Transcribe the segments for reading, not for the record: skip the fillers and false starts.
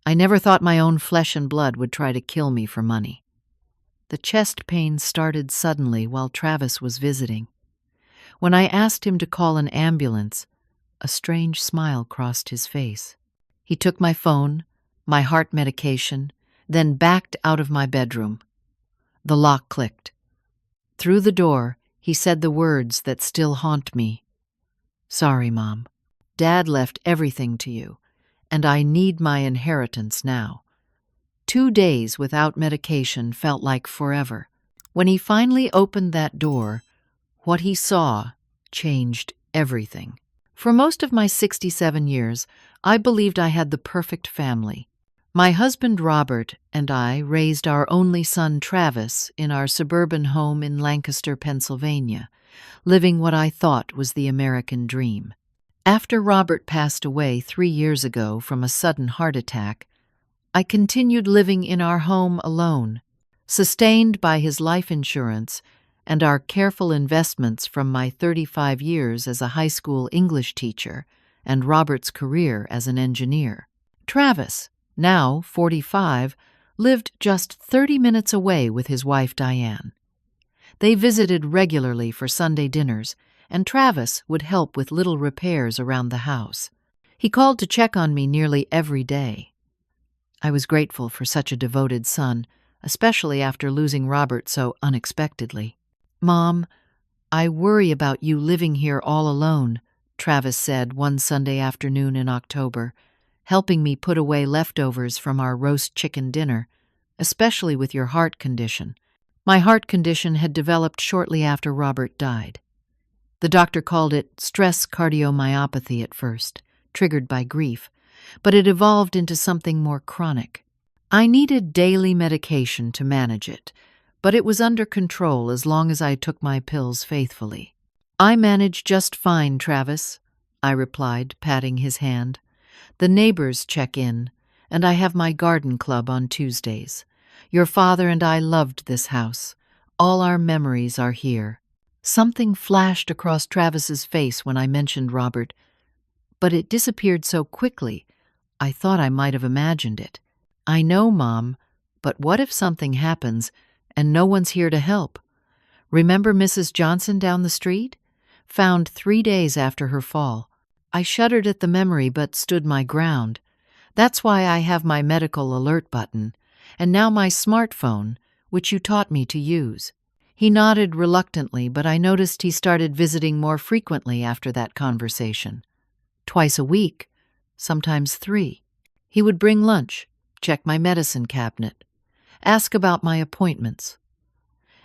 I never thought my own flesh and blood would try to kill me for money. The chest pain started suddenly while Travis was visiting. When I asked him to call an ambulance, a strange smile crossed his face. He took my phone, my heart medication, then backed out of my bedroom. The lock clicked. Through the door, he said the words that still haunt me. "Sorry, Mom. Dad left everything to you, and I need my inheritance now." 2 days without medication felt like forever. When he finally opened that door, what he saw changed everything. For most of my 67 years, I believed I had the perfect family. My husband Robert and I raised our only son Travis in our suburban home in Lancaster, Pennsylvania, living what I thought was the American dream. After Robert passed away 3 years ago from a sudden heart attack, I continued living in our home alone, sustained by his life insurance and our careful investments from my 35 years as a high school English teacher and Robert's career as an engineer. Travis, now 45, lived just 30 minutes away with his wife Diane. They visited regularly for Sunday dinners, and Travis would help with little repairs around the house. He called to check on me nearly every day. I was grateful for such a devoted son, especially after losing Robert so unexpectedly. "Mom, I worry about you living here all alone," Travis said one Sunday afternoon in October, helping me put away leftovers from our roast chicken dinner, "especially with your heart condition." My heart condition had developed shortly after Robert died. The doctor called it stress cardiomyopathy at first, triggered by grief, but it evolved into something more chronic. I needed daily medication to manage it, but it was under control as long as I took my pills faithfully. "I manage just fine, Travis," I replied, patting his hand. "The neighbors check in, and I have my garden club on Tuesdays. Your father and I loved this house. All our memories are here." Something flashed across Travis's face when I mentioned Robert, but it disappeared so quickly, I thought I might have imagined it. "I know, Mom, but what if something happens and no one's here to help? Remember Mrs. Johnson down the street? Found 3 days after her fall." I shuddered at the memory but stood my ground. "That's why I have my medical alert button, and now my smartphone, which you taught me to use." He nodded reluctantly, but I noticed he started visiting more frequently after that conversation. Twice a week, sometimes 3. He would bring lunch, check my medicine cabinet, ask about my appointments.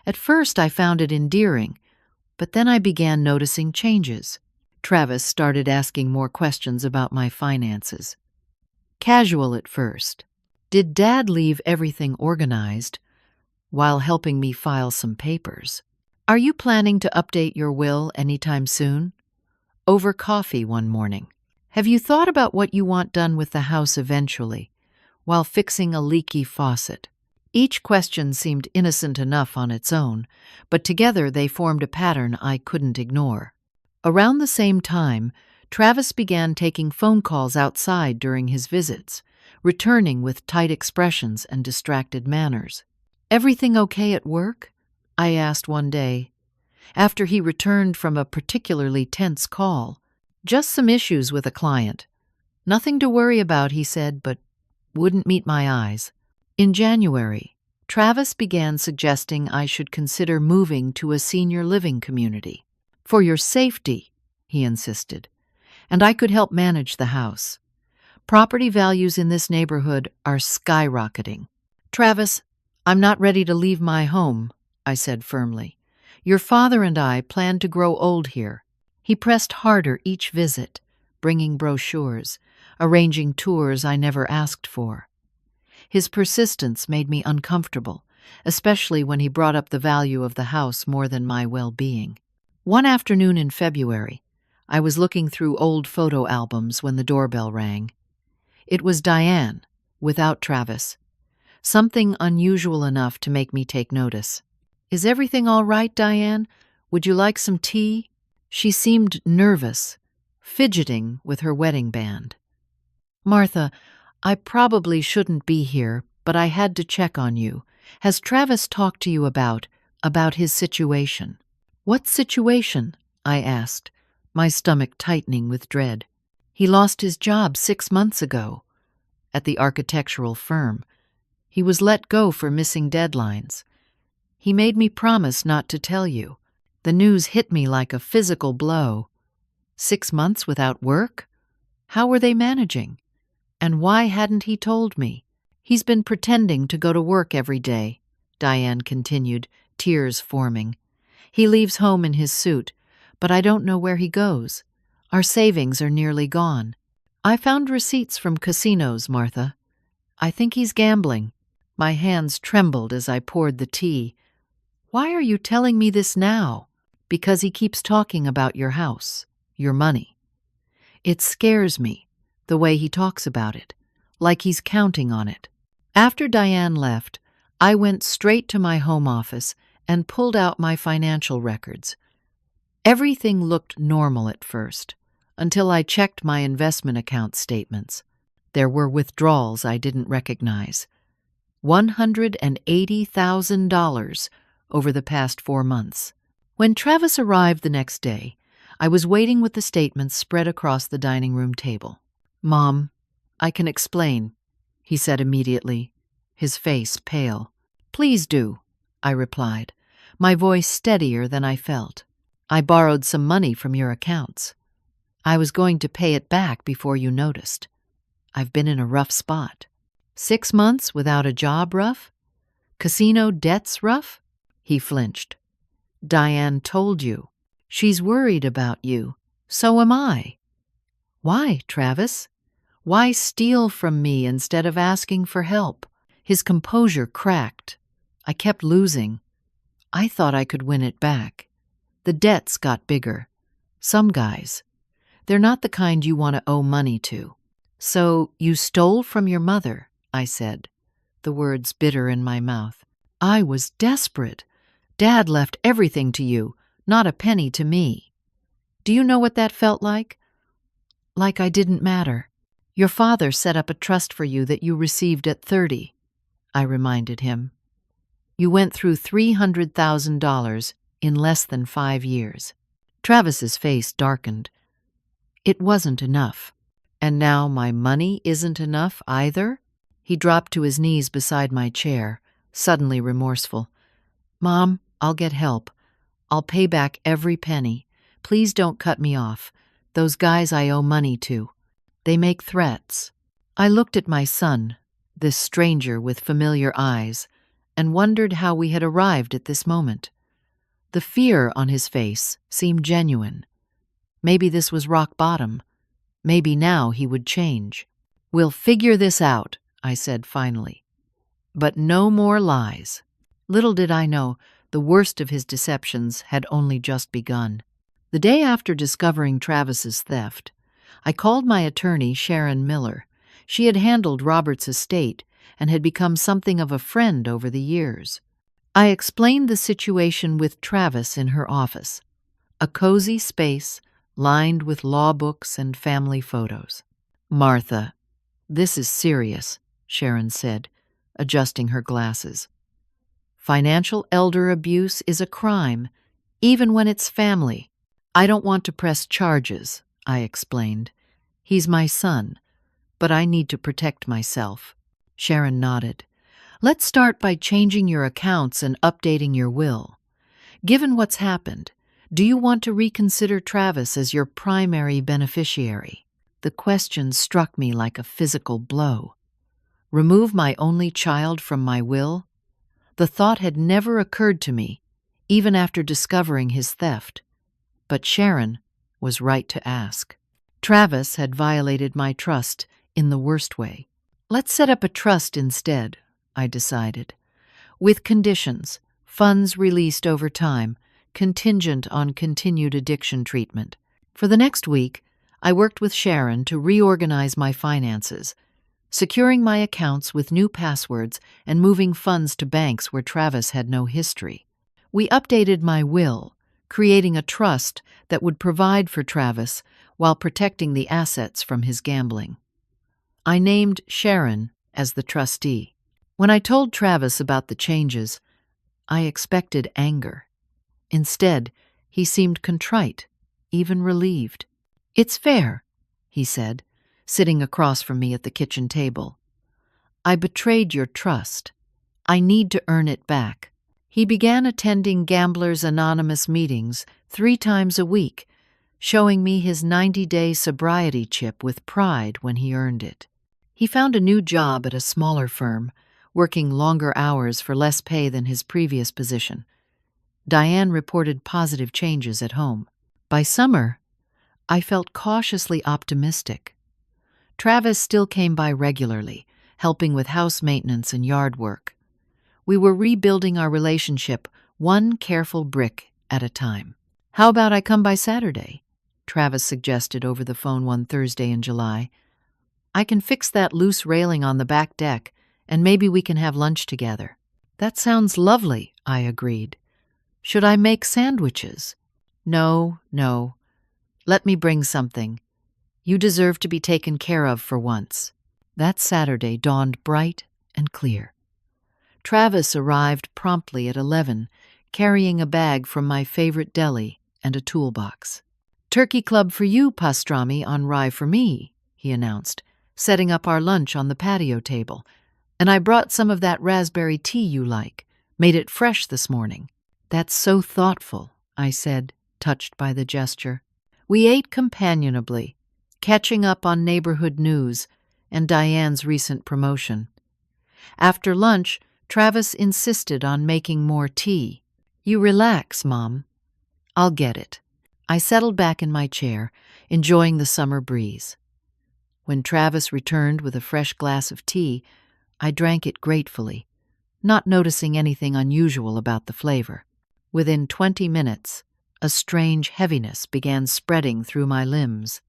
At first I found it endearing, but then I began noticing changes. Travis started asking more questions about my finances. Casual at first. Did Dad leave everything organized while helping me file some papers? "Are you planning to update your will anytime soon?" Over coffee one morning. "Have you thought about what you want done with the house eventually, while fixing a leaky faucet?" Each question seemed innocent enough on its own, but together they formed a pattern I couldn't ignore. Around the same time, Travis began taking phone calls outside during his visits, returning with tight expressions and distracted manners. "Everything okay at work?" I asked one day, after he returned from a particularly tense call. "Just some issues with a client. Nothing to worry about," he said, but wouldn't meet my eyes. In January, Travis began suggesting I should consider moving to a senior living community. "For your safety," he insisted, "and I could help manage the house. Property values in this neighborhood are skyrocketing." "Travis, I'm not ready to leave my home," I said firmly. "Your father and I plan to grow old here." He pressed harder each visit, bringing brochures, arranging tours I never asked for. His persistence made me uncomfortable, especially when he brought up the value of the house more than my well-being. One afternoon in February, I was looking through old photo albums when the doorbell rang. It was Diane, without Travis. Something unusual enough to make me take notice. "Is everything all right, Diane? Would you like some tea?" She seemed nervous, fidgeting with her wedding band. "Martha, I probably shouldn't be here, but I had to check on you. Has Travis talked to you about his situation?" "What situation?" I asked, my stomach tightening with dread. "He lost his job 6 months ago at the architectural firm. He was let go for missing deadlines. He made me promise not to tell you. The news hit me like a physical blow. 6 months without work? How were they managing? And why hadn't he told me?" "He's been pretending to go to work every day," Diane continued, tears forming. "He leaves home in his suit, but I don't know where he goes. Our savings are nearly gone. I found receipts from casinos, Martha. I think he's gambling." My hands trembled as I poured the tea. "Why are you telling me this now?" "Because he keeps talking about your house, your money. It scares me, the way he talks about it, like he's counting on it." After Diane left, I went straight to my home office and pulled out my financial records. Everything looked normal at first, until I checked my investment account statements. There were withdrawals I didn't recognize. $180,000 over the past 4 months. When Travis arrived the next day, I was waiting with the statements spread across the dining room table. "Mom, I can explain," he said immediately, his face pale. "Please do," I replied, my voice steadier than I felt. "I borrowed some money from your accounts. I was going to pay it back before you noticed. I've been in a rough spot." 6 months without a job rough? Casino debts rough? He flinched. "Diane told you. She's worried about you. So am I." "Why, Travis? Why steal from me instead of asking for help?" His composure cracked. I kept losing. I thought I could win it back. The debts got bigger. Some guys, they're not the kind you want to owe money to. "So you stole from your mother," I said, the words bitter in my mouth. "I was desperate. Dad left everything to you, not a penny to me. Do you know what that felt like? Like I didn't matter. Your father set up a trust for you that you received at 30, I reminded him. "You went through $300,000 in less than 5 years. Travis's face darkened. "It wasn't enough. And now my money isn't enough either?" He dropped to his knees beside my chair, suddenly remorseful. "Mom, I'll get help. I'll pay back every penny. Please don't cut me off. Those guys I owe money to. They make threats." I looked at my son, this stranger with familiar eyes, and wondered how we had arrived at this moment. The fear on his face seemed genuine. Maybe this was rock bottom. Maybe now he would change. "We'll figure this out," I said finally. "But no more lies." Little did I know, the worst of his deceptions had only just begun. The day after discovering Travis's theft, I called my attorney, Sharon Miller. She had handled Robert's estate and had become something of a friend over the years. I explained the situation with Travis in her office, a cozy space lined with law books and family photos. "Martha, this is serious," Sharon said, adjusting her glasses. "Financial elder abuse is a crime, even when it's family. I don't want to press charges," I explained. "He's my son, but I need to protect myself." Sharon nodded. "Let's start by changing your accounts and updating your will. Given what's happened, do you want to reconsider Travis as your primary beneficiary?" The question struck me like a physical blow. Remove my only child from my will? The thought had never occurred to me, even after discovering his theft. But Sharon was right to ask. Travis had violated my trust in the worst way. "Let's set up a trust instead," I decided. "With conditions, funds released over time, contingent on continued addiction treatment." For the next week, I worked with Sharon to reorganize my finances, securing my accounts with new passwords and moving funds to banks where Travis had no history. We updated my will, creating a trust that would provide for Travis while protecting the assets from his gambling. I named Sharon as the trustee. When I told Travis about the changes, I expected anger. Instead, he seemed contrite, even relieved. "It's fair," he said, sitting across from me at the kitchen table. "I betrayed your trust. I need to earn it back." He began attending Gamblers Anonymous meetings 3 times a week, showing me his 90-day sobriety chip with pride when he earned it. He found a new job at a smaller firm, working longer hours for less pay than his previous position. Diane reported positive changes at home. By summer, I felt cautiously optimistic. Travis still came by regularly, helping with house maintenance and yard work. We were rebuilding our relationship one careful brick at a time. "How about I come by Saturday?" Travis suggested over the phone one Thursday in July. "I can fix that loose railing on the back deck, and maybe we can have lunch together." "That sounds lovely," I agreed. "Should I make sandwiches?" No. Let me bring something. You deserve to be taken care of for once." That Saturday dawned bright and clear. Travis arrived promptly at 11, carrying a bag from my favorite deli and a toolbox. "Turkey club for you, pastrami on rye for me," he announced, setting up our lunch on the patio table. "And I brought some of that raspberry tea you like. Made it fresh this morning." "That's so thoughtful," I said, touched by the gesture. We ate companionably, catching up on neighborhood news and Diane's recent promotion. After lunch, Travis insisted on making more tea. "You relax, Mom. I'll get it." I settled back in my chair, enjoying the summer breeze. When Travis returned with a fresh glass of tea, I drank it gratefully, not noticing anything unusual about the flavor. Within 20 minutes, a strange heaviness began spreading through my limbs.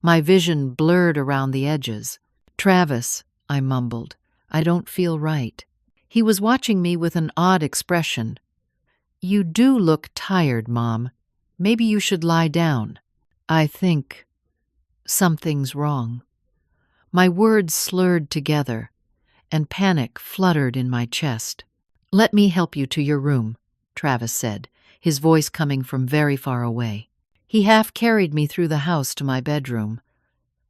My vision blurred around the edges. "Travis," I mumbled, "I don't feel right." He was watching me with an odd expression. "You do look tired, Mom. Maybe you should lie down." "I think something's wrong." My words slurred together, and panic fluttered in my chest. "Let me help you to your room," Travis said, his voice coming from very far away. He half carried me through the house to my bedroom.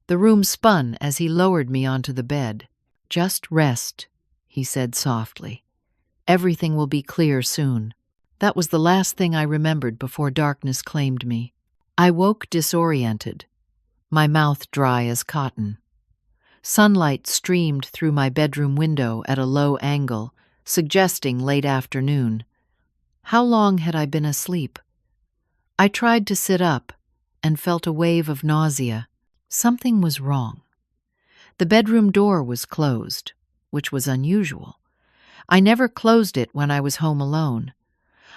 The room spun as he lowered me onto the bed. "Just rest," he said softly. "Everything will be clear soon." That was the last thing I remembered before darkness claimed me. I woke disoriented, my mouth dry as cotton. Sunlight streamed through my bedroom window at a low angle, suggesting late afternoon. How long had I been asleep? I tried to sit up and felt a wave of nausea. Something was wrong. The bedroom door was closed, which was unusual. I never closed it when I was home alone.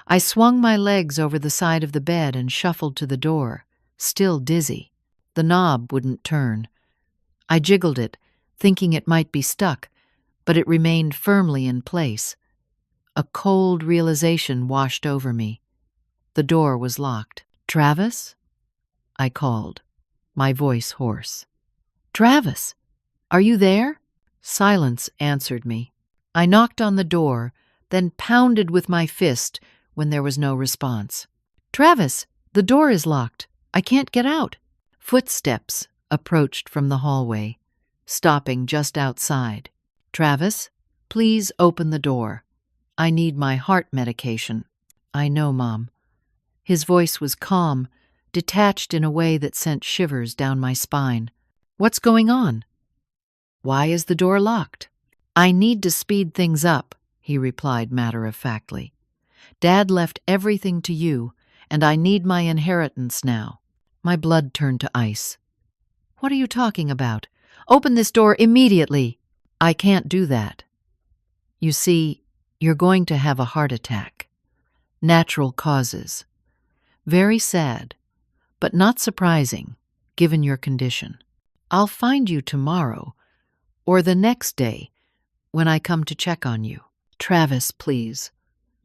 I swung my legs over the side of the bed and shuffled to the door, still dizzy. The knob wouldn't turn. I jiggled it, thinking it might be stuck, but it remained firmly in place. A cold realization washed over me. The door was locked. "Travis?" I called, my voice hoarse. "Travis, are you there?" Silence answered me. I knocked on the door, then pounded with my fist when there was no response. "Travis, the door is locked. I can't get out." Footsteps approached from the hallway, stopping just outside. "Travis, please open the door. I need my heart medication." "I know, Mom." His voice was calm, detached in a way that sent shivers down my spine. "What's going on? Why is the door locked?" "I need to speed things up," he replied matter-of-factly. "Dad left everything to you, and I need my inheritance now." My blood turned to ice. "What are you talking about? Open this door immediately." "I can't do that. You see, you're going to have a heart attack. Natural causes. Very sad, but not surprising, given your condition. I'll find you tomorrow, or the next day, when I come to check on you." "Travis, please."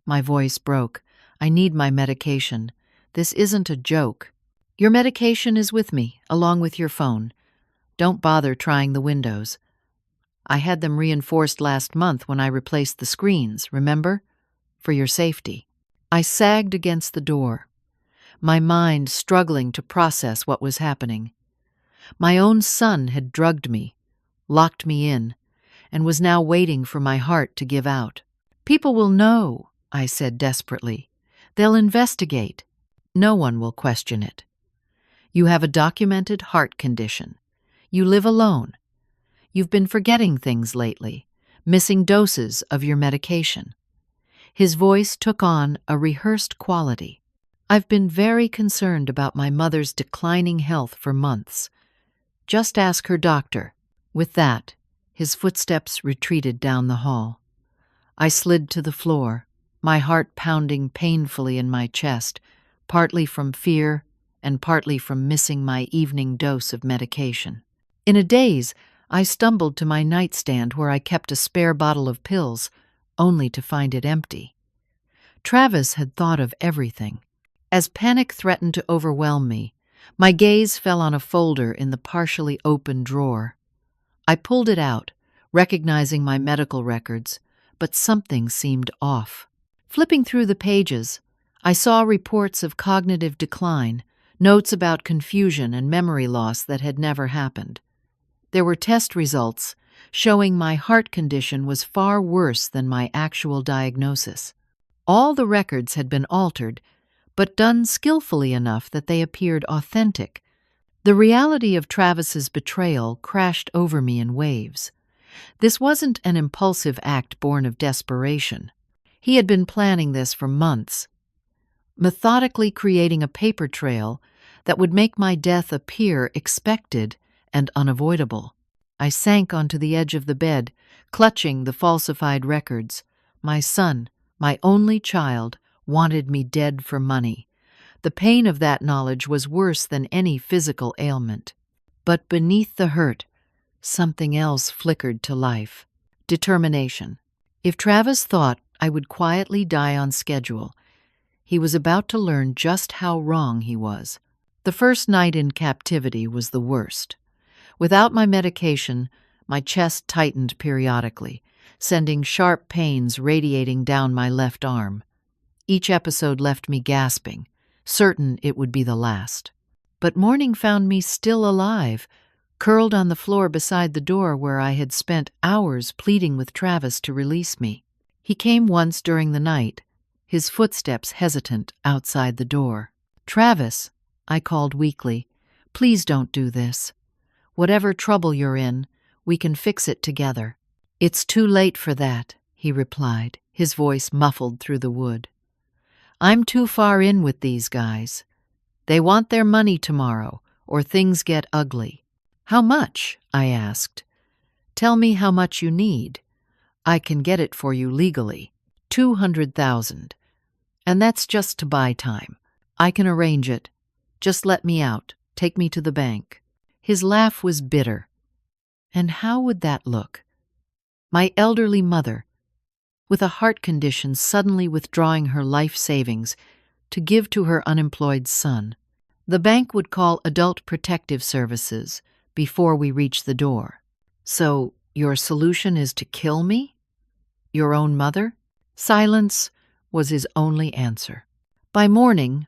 My voice broke. "I need my medication. This isn't a joke." "Your medication is with me, along with your phone. Don't bother trying the windows. I had them reinforced last month when I replaced the screens, remember? For your safety." I sagged against the door, my mind struggling to process what was happening. My own son had drugged me, locked me in, and was now waiting for my heart to give out. "People will know," I said desperately. "They'll investigate. No one will question it. You have a documented heart condition. You live alone. You've been forgetting things lately, missing doses of your medication." His voice took on a rehearsed quality. "I've been very concerned about my mother's declining health for months. Just ask her doctor." With that, his footsteps retreated down the hall. I slid to the floor, my heart pounding painfully in my chest, partly from fear and partly from missing my evening dose of medication. In a daze, I stumbled to my nightstand where I kept a spare bottle of pills, only to find it empty. Travis had thought of everything. As panic threatened to overwhelm me, my gaze fell on a folder in the partially open drawer. I pulled it out, recognizing my medical records, but something seemed off. Flipping through the pages, I saw reports of cognitive decline, notes about confusion and memory loss that had never happened. There were test results showing my heart condition was far worse than my actual diagnosis. All the records had been altered, but done skillfully enough that they appeared authentic. The reality of Travis's betrayal crashed over me in waves. This wasn't an impulsive act born of desperation. He had been planning this for months, methodically creating a paper trail that would make my death appear expected and unavoidable. I sank onto the edge of the bed, clutching the falsified records. My son, my only child, wanted me dead for money. The pain of that knowledge was worse than any physical ailment. But beneath the hurt, something else flickered to life. Determination. If Travis thought I would quietly die on schedule, he was about to learn just how wrong he was. The first night in captivity was the worst. Without my medication, my chest tightened periodically, sending sharp pains radiating down my left arm. Each episode left me gasping, certain it would be the last. But morning found me still alive, curled on the floor beside the door where I had spent hours pleading with Travis to release me. He came once during the night, his footsteps hesitant outside the door. "Travis," I called weakly, "please don't do this. Whatever trouble you're in, we can fix it together." "It's too late for that," he replied, his voice muffled through the wood. "I'm too far in with these guys. They want their money tomorrow, or things get ugly." "How much?" I asked. "Tell me how much you need. I can get it for you legally. 200,000. And that's just to buy time. I can arrange it. Just let me out. Take me to the bank." His laugh was bitter. And how would that look? My elderly mother, with a heart condition, suddenly withdrawing her life savings to give to her unemployed son. The bank would call Adult Protective Services before we reached the door. "So, your solution is to kill me? Your own mother?" Silence was his only answer. By morning,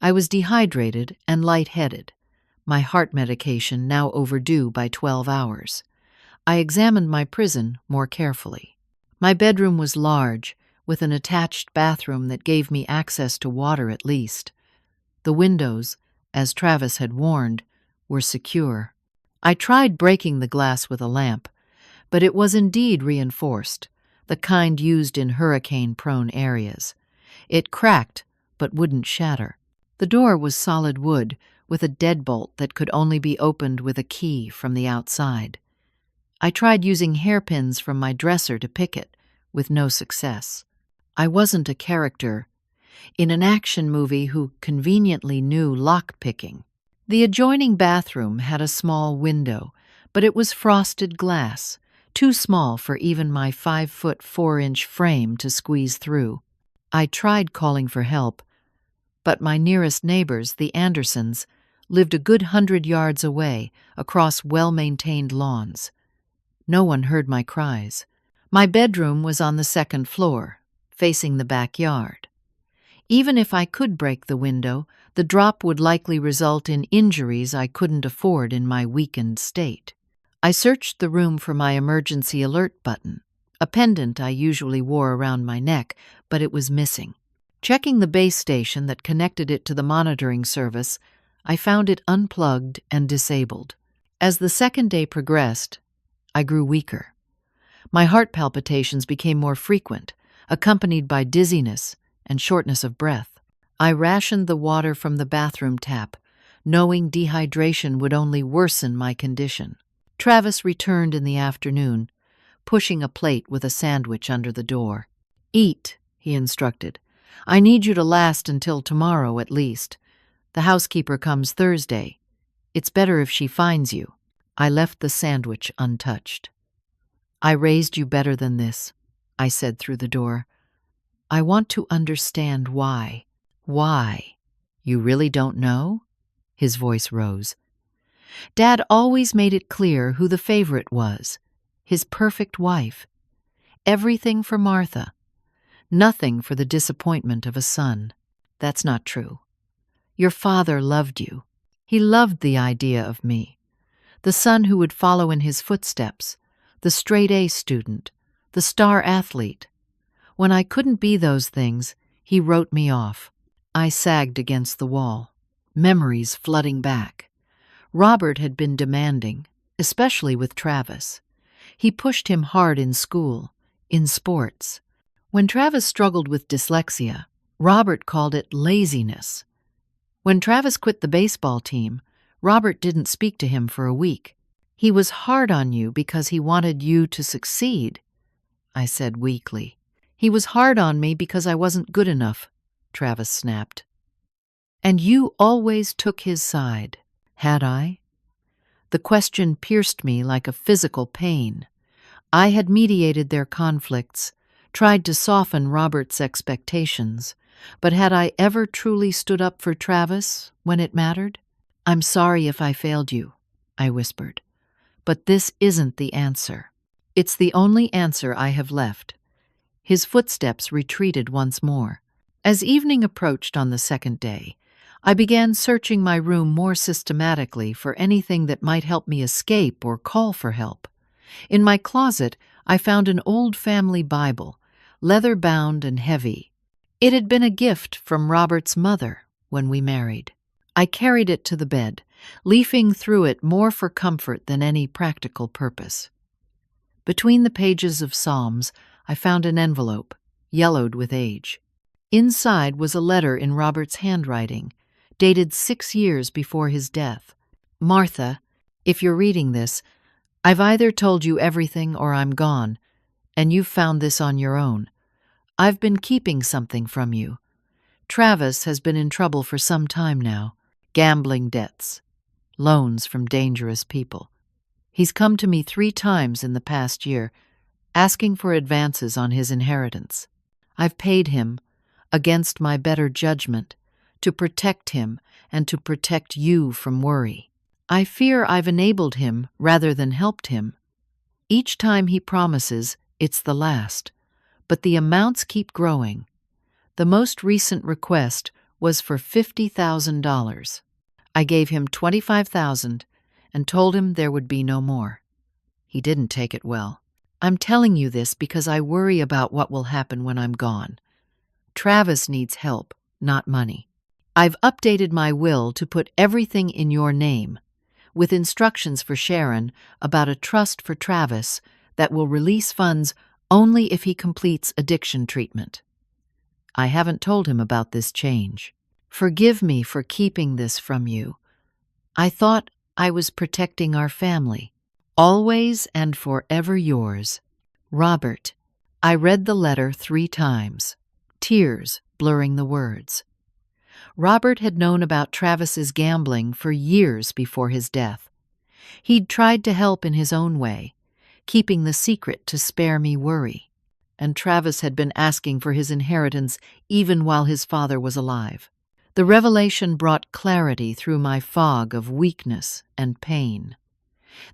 I was dehydrated and lightheaded, my heart medication now overdue by 12 hours. I examined my prison more carefully. My bedroom was large, with an attached bathroom that gave me access to water at least. The windows, as Travis had warned, were secure. I tried breaking the glass with a lamp, but it was indeed reinforced, the kind used in hurricane-prone areas. It cracked, but wouldn't shatter. The door was solid wood, with a deadbolt that could only be opened with a key from the outside. I tried using hairpins from my dresser to pick it, with no success. I wasn't a character in an action movie who conveniently knew lock-picking. The adjoining bathroom had a small window, but it was frosted glass, too small for even my 5-foot 4-inch frame to squeeze through. I tried calling for help, but my nearest neighbors, the Andersons, lived a good 100 yards away, across well-maintained lawns. No one heard my cries. My bedroom was on the second floor, facing the backyard. Even if I could break the window, the drop would likely result in injuries I couldn't afford in my weakened state. I searched the room for my emergency alert button, a pendant I usually wore around my neck, but it was missing. Checking the base station that connected it to the monitoring service, I found it unplugged and disabled. As the second day progressed, I grew weaker. My heart palpitations became more frequent, accompanied by dizziness and shortness of breath. I rationed the water from the bathroom tap, knowing dehydration would only worsen my condition. Travis returned in the afternoon, pushing a plate with a sandwich under the door. "Eat," he instructed. "I need you to last until tomorrow at least. The housekeeper comes Thursday. It's better if she finds you." I left the sandwich untouched. "I raised you better than this," I said through the door. "I want to understand why." "Why? You really don't know?" His voice rose. Dad always made it clear who the favorite was, his perfect wife. Everything for Martha, nothing for the disappointment of a son. That's not true. Your father loved you. He loved the idea of me, the son who would follow in his footsteps, the straight-A student, the star athlete. When I couldn't be those things, he wrote me off. I sagged against the wall, memories flooding back. Robert had been demanding, especially with Travis. He pushed him hard in school, in sports. When Travis struggled with dyslexia, Robert called it laziness. When Travis quit the baseball team, Robert didn't speak to him for a week. "He was hard on you because he wanted you to succeed," I said weakly. "He was hard on me because I wasn't good enough," Travis snapped. "And you always took his side." Had I? The question pierced me like a physical pain. I had mediated their conflicts, tried to soften Robert's expectations, but had I ever truly stood up for Travis when it mattered? "I'm sorry if I failed you," I whispered, "but this isn't the answer. It's the only answer I have left." His footsteps retreated once more. As evening approached on the second day, I began searching my room more systematically for anything that might help me escape or call for help. In my closet, I found an old family Bible, leather-bound and heavy. It had been a gift from Robert's mother when we married. I carried it to the bed, leafing through it more for comfort than any practical purpose. Between the pages of Psalms, I found an envelope, yellowed with age. Inside was a letter in Robert's handwriting, dated 6 years before his death. "Martha, if you're reading this, I've either told you everything or I'm gone, and you've found this on your own. I've been keeping something from you. Travis has been in trouble for some time now. Gambling debts, loans from dangerous people. He's come to me 3 times in the past year, asking for advances on his inheritance. I've paid him, against my better judgment, to protect him and to protect you from worry. I fear I've enabled him rather than helped him. Each time he promises, it's the last, but the amounts keep growing. The most recent request was for $50,000. I gave him $25,000 and told him there would be no more. He didn't take it well. I'm telling you this because I worry about what will happen when I'm gone. Travis needs help, not money. I've updated my will to put everything in your name, with instructions for Sharon about a trust for Travis that will release funds only if he completes addiction treatment. I haven't told him about this change. Forgive me for keeping this from you. I thought I was protecting our family. Always and forever yours, Robert. I read the letter 3 times, tears blurring the words. Robert had known about Travis's gambling for years before his death. He'd tried to help in his own way, keeping the secret to spare me worry. And Travis had been asking for his inheritance even while his father was alive. The revelation brought clarity through my fog of weakness and pain.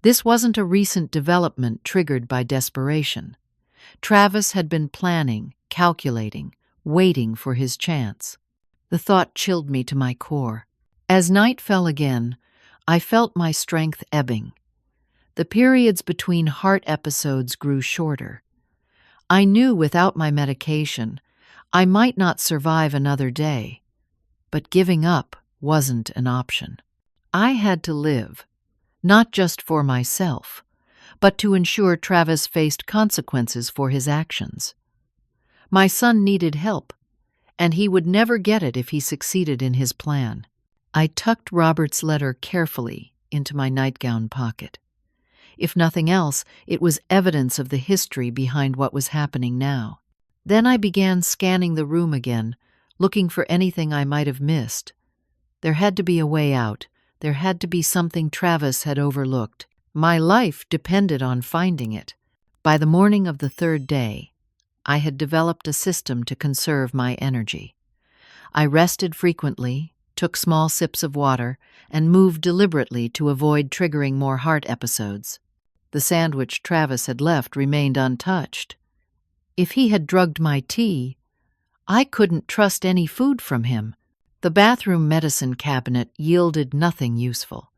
This wasn't a recent development triggered by desperation. Travis had been planning, calculating, waiting for his chance. The thought chilled me to my core. As night fell again, I felt my strength ebbing. The periods between heart episodes grew shorter. I knew without my medication, I might not survive another day, but giving up wasn't an option. I had to live, not just for myself, but to ensure Travis faced consequences for his actions. My son needed help, and he would never get it if he succeeded in his plan. I tucked Robert's letter carefully into my nightgown pocket. If nothing else, it was evidence of the history behind what was happening now. Then I began scanning the room again, looking for anything I might have missed. There had to be a way out. There had to be something Travis had overlooked. My life depended on finding it. By the morning of the third day, I had developed a system to conserve my energy. I rested frequently, took small sips of water, and moved deliberately to avoid triggering more heart episodes. The sandwich Travis had left remained untouched. If he had drugged my tea, I couldn't trust any food from him. The bathroom medicine cabinet yielded nothing useful,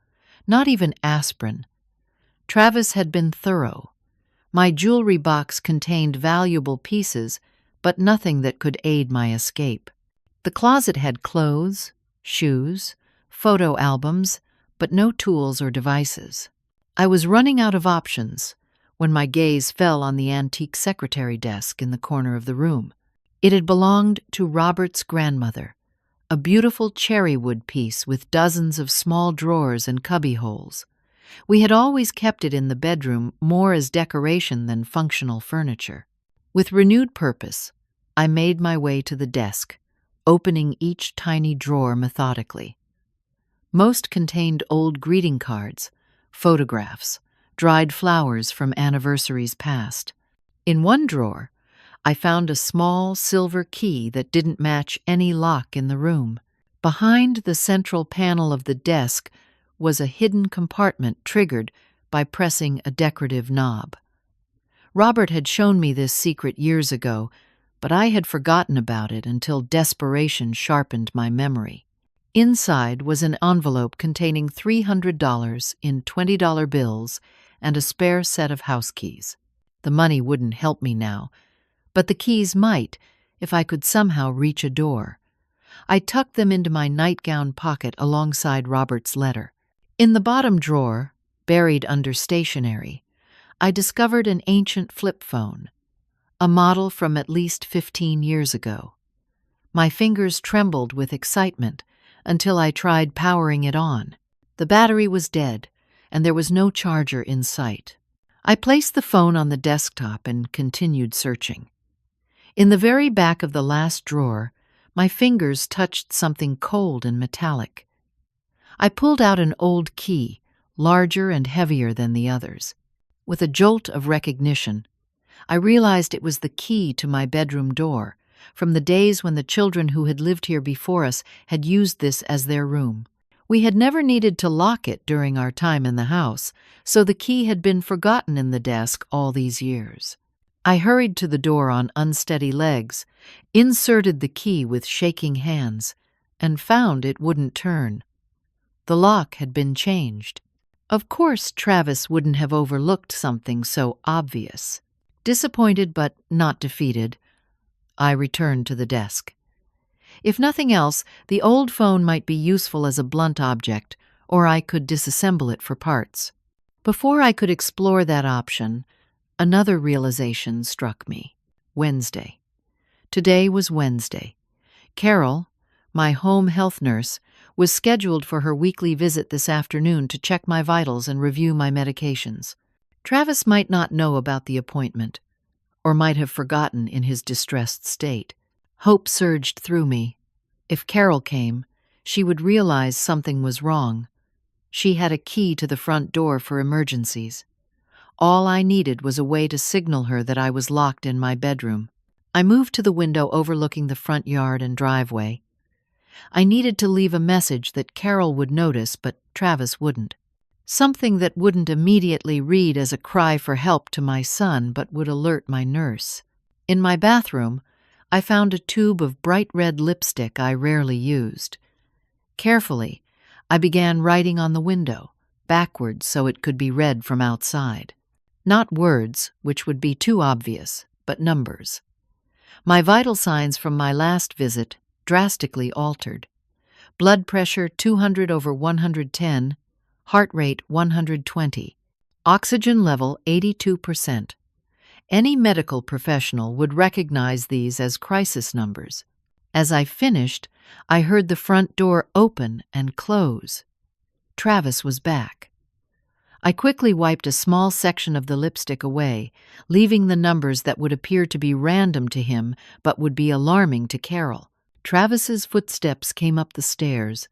not even aspirin. Travis had been thorough. My jewelry box contained valuable pieces, but nothing that could aid my escape. The closet had clothes, shoes, photo albums, but no tools or devices. I was running out of options when my gaze fell on the antique secretary desk in the corner of the room. It had belonged to Robert's grandmother, a beautiful cherrywood piece with dozens of small drawers and cubbyholes. We had always kept it in the bedroom more as decoration than functional furniture. With renewed purpose, I made my way to the desk, opening each tiny drawer methodically. Most contained old greeting cards, photographs, dried flowers from anniversaries past. In one drawer, I found a small silver key that didn't match any lock in the room. Behind the central panel of the desk was a hidden compartment triggered by pressing a decorative knob. Robert had shown me this secret years ago, but I had forgotten about it until desperation sharpened my memory. Inside was an envelope containing $300 in $20 bills and a spare set of house keys. The money wouldn't help me now, but the keys might if I could somehow reach a door. I tucked them into my nightgown pocket alongside Robert's letter. In the bottom drawer, buried under stationery, I discovered an ancient flip phone, a model from at least 15 years ago. My fingers trembled with excitement until I tried powering it on. The battery was dead, and there was no charger in sight. I placed the phone on the desktop and continued searching. In the very back of the last drawer, my fingers touched something cold and metallic. I pulled out an old key, larger and heavier than the others. With a jolt of recognition, I realized it was the key to my bedroom door, from the days when the children who had lived here before us had used this as their room. We had never needed to lock it during our time in the house, so the key had been forgotten in the desk all these years. I hurried to the door on unsteady legs, inserted the key with shaking hands, and found it wouldn't turn. The lock had been changed. Of course, Travis wouldn't have overlooked something so obvious. Disappointed but not defeated, I returned to the desk. If nothing else, the old phone might be useful as a blunt object, or I could disassemble it for parts. Before I could explore that option, another realization struck me. Wednesday. Today was Wednesday. Carol, my home health nurse, was scheduled for her weekly visit this afternoon to check my vitals and review my medications. Travis might not know about the appointment, or might have forgotten in his distressed state. Hope surged through me. If Carol came, she would realize something was wrong. She had a key to the front door for emergencies. All I needed was a way to signal her that I was locked in my bedroom. I moved to the window overlooking the front yard and driveway. I needed to leave a message that Carol would notice, but Travis wouldn't. Something that wouldn't immediately read as a cry for help to my son, but would alert my nurse. In my bathroom, I found a tube of bright red lipstick I rarely used. Carefully, I began writing on the window, backwards so it could be read from outside. Not words, which would be too obvious, but numbers. My vital signs from my last visit drastically altered. Blood pressure 200/110, heart rate 120, oxygen level 82%. Any medical professional would recognize these as crisis numbers. As I finished, I heard the front door open and close. Travis was back. I quickly wiped a small section of the lipstick away, leaving the numbers that would appear to be random to him but would be alarming to Carol. Travis's footsteps came up the stairs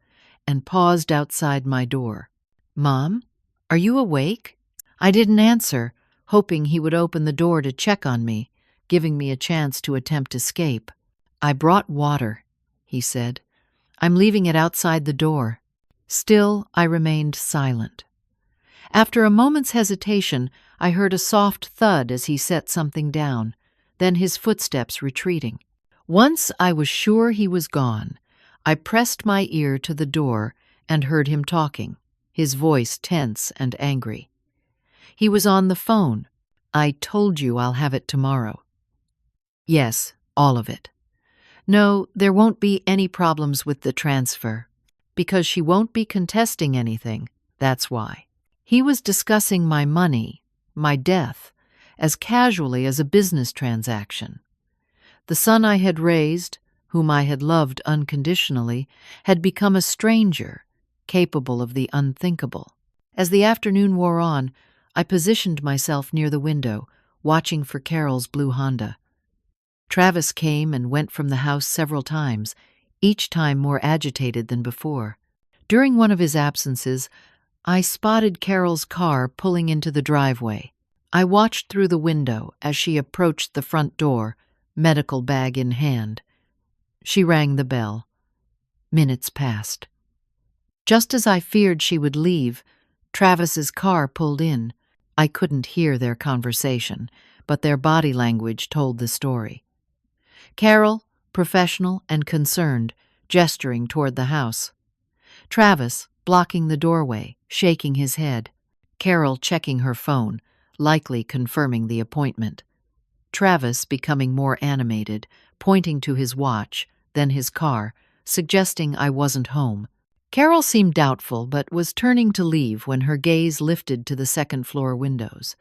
and paused outside my door. "Mom, are you awake?" I didn't answer, hoping he would open the door to check on me, giving me a chance to attempt escape. "I brought water," he said. "I'm leaving it outside the door." Still, I remained silent. After a moment's hesitation, I heard a soft thud as he set something down, then his footsteps retreating. Once I was sure he was gone, I pressed my ear to the door and heard him talking, his voice tense and angry. He was on the phone. "I told you I'll have it tomorrow." "Yes, all of it." "No, there won't be any problems with the transfer. Because she won't be contesting anything, that's why." He was discussing my money, my death, as casually as a business transaction. The son I had raised, whom I had loved unconditionally, had become a stranger, capable of the unthinkable. As the afternoon wore on, I positioned myself near the window, watching for Carol's blue Honda. Travis came and went from the house several times, each time more agitated than before. During one of his absences, I spotted Carol's car pulling into the driveway. I watched through the window as she approached the front door, medical bag in hand. She rang the bell. Minutes passed. Just as I feared she would leave, Travis's car pulled in. I couldn't hear their conversation, but their body language told the story. Carol, professional and concerned, gesturing toward the house. Travis, blocking the doorway, shaking his head. Carol checking her phone, likely confirming the appointment. Travis becoming more animated, pointing to his watch, then his car, suggesting I wasn't home. Carol seemed doubtful, but was turning to leave when her gaze lifted to the second-floor windows.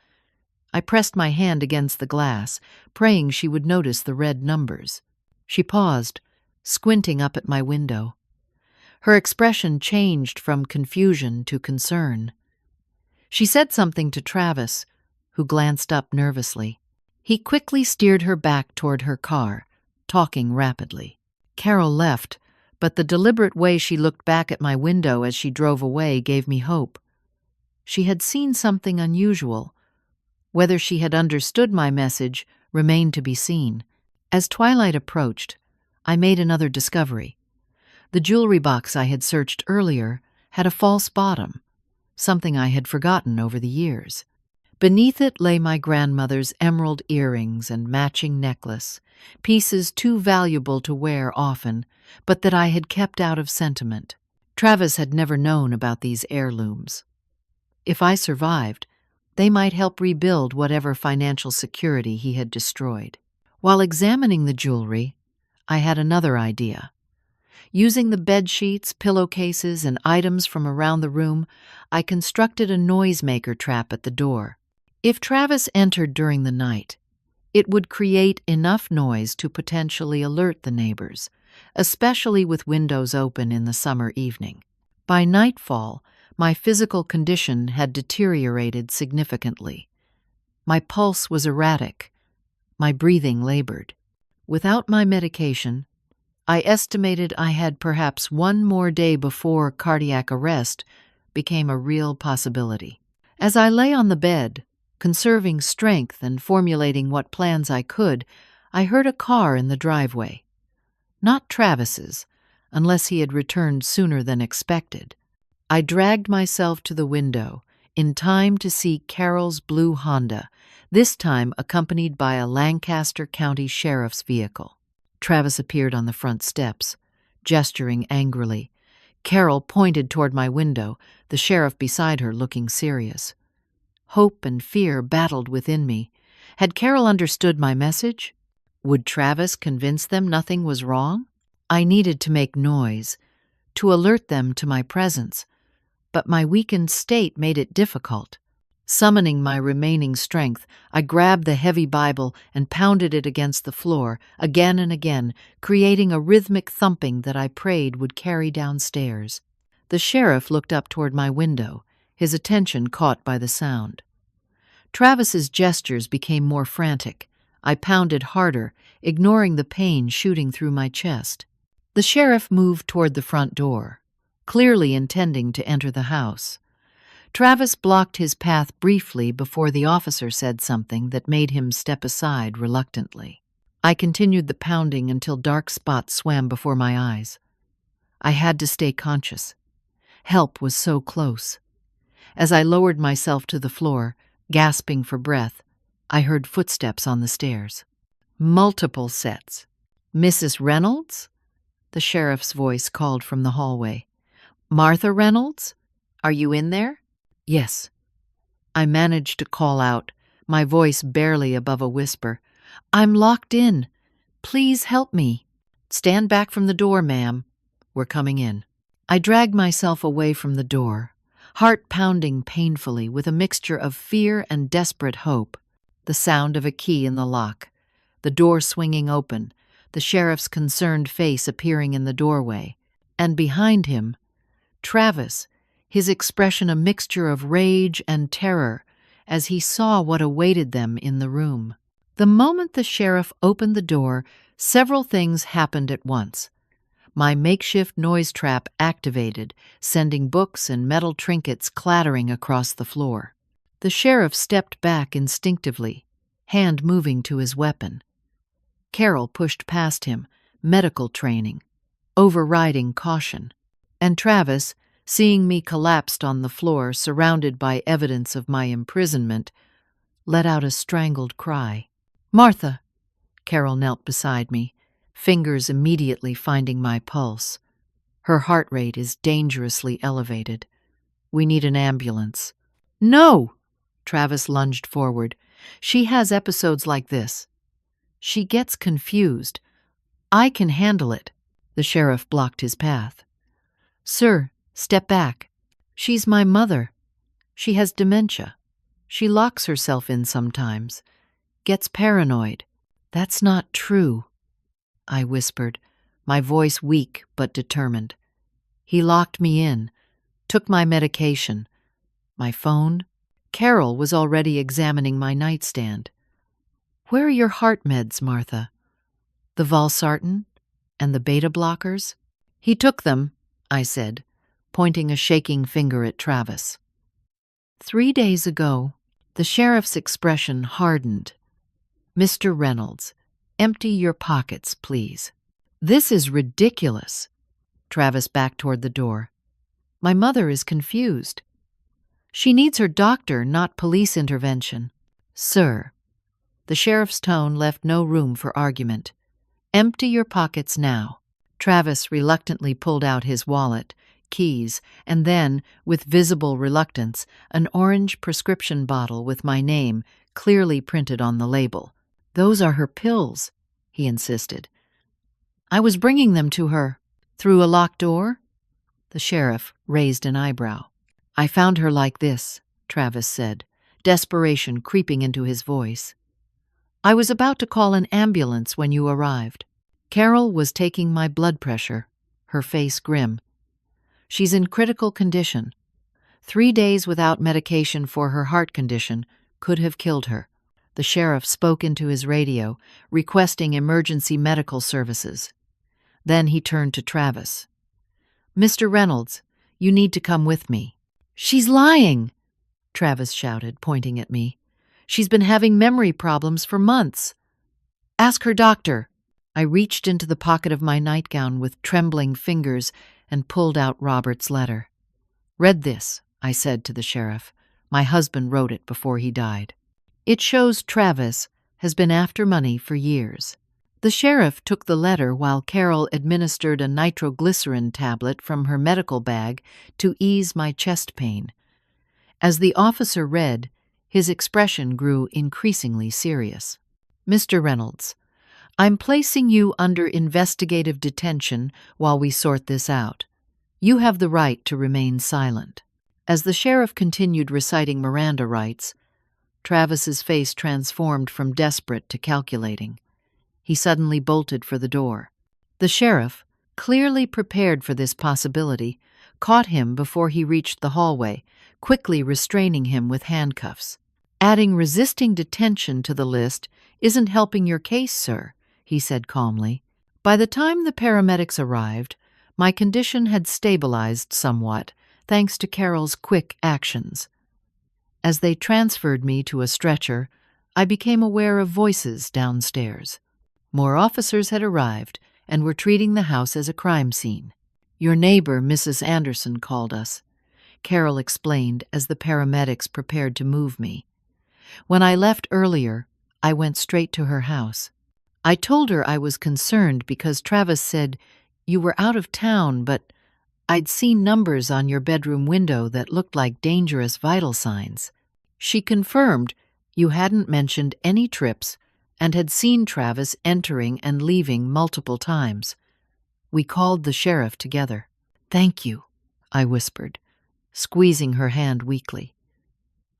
I pressed my hand against the glass, praying she would notice the red numbers. She paused, squinting up at my window. Her expression changed from confusion to concern. She said something to Travis, who glanced up nervously. He quickly steered her back toward her car, talking rapidly. Carol left, but the deliberate way she looked back at my window as she drove away gave me hope. She had seen something unusual. Whether she had understood my message remained to be seen. As twilight approached, I made another discovery. The jewelry box I had searched earlier had a false bottom, something I had forgotten over the years. Beneath it lay my grandmother's emerald earrings and matching necklace, pieces too valuable to wear often, but that I had kept out of sentiment. Travis had never known about these heirlooms. If I survived, they might help rebuild whatever financial security he had destroyed. While examining the jewelry, I had another idea. Using the bed sheets, pillowcases, and items from around the room, I constructed a noisemaker trap at the door. If Travis entered during the night, it would create enough noise to potentially alert the neighbors, especially with windows open in the summer evening. By nightfall, my physical condition had deteriorated significantly. My pulse was erratic, my breathing labored. Without my medication, I estimated I had perhaps one more day before cardiac arrest became a real possibility. As I lay on the bed, conserving strength and formulating what plans I could, I heard a car in the driveway. Not Travis's. unless he had returned sooner than expected. I dragged myself to the window, in time to see Carol's blue Honda, this time accompanied by a Lancaster County Sheriff's vehicle. Travis appeared on the front steps, gesturing angrily. Carol pointed toward my window, the sheriff beside her looking serious. Hope and fear battled within me. Had Carol understood my message? Would Travis convince them nothing was wrong? I needed to make noise, to alert them to my presence, but my weakened state made it difficult. Summoning my remaining strength, I grabbed the heavy Bible and pounded it against the floor, again and again, creating a rhythmic thumping that I prayed would carry downstairs. The sheriff looked up toward my window, his attention caught by the sound. Travis's gestures became more frantic. I pounded harder, ignoring the pain shooting through my chest. The sheriff moved toward the front door, clearly intending to enter the house. Travis blocked his path briefly before the officer said something that made him step aside reluctantly. I continued the pounding until dark spots swam before my eyes. I had to stay conscious. Help was so close. As I lowered myself to the floor, gasping for breath, I heard footsteps on the stairs. Multiple sets. "Mrs. Reynolds?" The sheriff's voice called from the hallway. "Martha Reynolds? Are you in there?" "Yes." I managed to call out, my voice barely above a whisper. "I'm locked in. Please help me." "Stand back from the door, ma'am. We're coming in." I dragged myself away from the door, heart pounding painfully with a mixture of fear and desperate hope. The sound of a key in the lock, the door swinging open, the sheriff's concerned face appearing in the doorway, and behind him, Travis, his expression a mixture of rage and terror as he saw what awaited them in the room. The moment the sheriff opened the door, several things happened at once. My makeshift noise trap activated, sending books and metal trinkets clattering across the floor. The sheriff stepped back instinctively, hand moving to his weapon. Carol pushed past him, medical training, overriding caution. And Travis, seeing me collapsed on the floor surrounded by evidence of my imprisonment, let out a strangled cry. "Martha!" Carol knelt beside me, fingers immediately finding my pulse. Her heart rate is dangerously elevated. "We need an ambulance." "No!" Travis lunged forward. "She has episodes like this. She gets confused. I can handle it." The sheriff blocked his path. "Sir, step back. She's my mother. She has dementia. She locks herself in sometimes, gets paranoid." "That's not true," I whispered, my voice weak but determined. "He locked me in, took my medication, my phone." Carol was already examining my nightstand. "Where are your heart meds, Martha? The valsartan and the beta blockers?" "He took them," I said, pointing a shaking finger at Travis. 3 days ago, the sheriff's expression hardened. "Mr. Reynolds, empty your pockets, please." "This is ridiculous." Travis backed toward the door. "My mother is confused. She needs her doctor, not police intervention." "Sir." The sheriff's tone left no room for argument. "Empty your pockets now." Travis reluctantly pulled out his wallet, keys, and then, with visible reluctance, an orange prescription bottle with my name clearly printed on the label. "Those are her pills," he insisted. "I was bringing them to her." "Through a locked door?" The sheriff raised an eyebrow. "I found her like this," Travis said, desperation creeping into his voice. "I was about to call an ambulance when you arrived. Carol was taking my blood pressure," her face grim. "She's in critical condition. 3 days without medication for her heart condition could have killed her." The sheriff spoke into his radio, requesting emergency medical services. Then he turned to Travis. "Mr. Reynolds, you need to come with me." "She's lying!" Travis shouted, pointing at me. "She's been having memory problems for months. Ask her doctor." I reached into the pocket of my nightgown with trembling fingers and pulled out Robert's letter. "Read this," I said to the sheriff. "My husband wrote it before he died. It shows Travis has been after money for years." The sheriff took the letter while Carol administered a nitroglycerin tablet from her medical bag to ease my chest pain. As the officer read, his expression grew increasingly serious. "Mr. Reynolds, I'm placing you under investigative detention while we sort this out. You have the right to remain silent." As the sheriff continued reciting Miranda rights, Travis's face transformed from desperate to calculating. He suddenly bolted for the door. The sheriff, clearly prepared for this possibility, caught him before he reached the hallway, quickly restraining him with handcuffs. "Adding resisting detention to the list isn't helping your case, sir," he said calmly. By the time the paramedics arrived, my condition had stabilized somewhat, thanks to Carol's quick actions. As they transferred me to a stretcher, I became aware of voices downstairs. More officers had arrived and were treating the house as a crime scene. "Your neighbor, Mrs. Anderson, called us," Carol explained as the paramedics prepared to move me. "When I left earlier, I went straight to her house. I told her I was concerned because Travis said you were out of town, but I'd seen numbers on your bedroom window that looked like dangerous vital signs. She confirmed you hadn't mentioned any trips and had seen Travis entering and leaving multiple times. We called the sheriff together." "Thank you," I whispered, squeezing her hand weakly.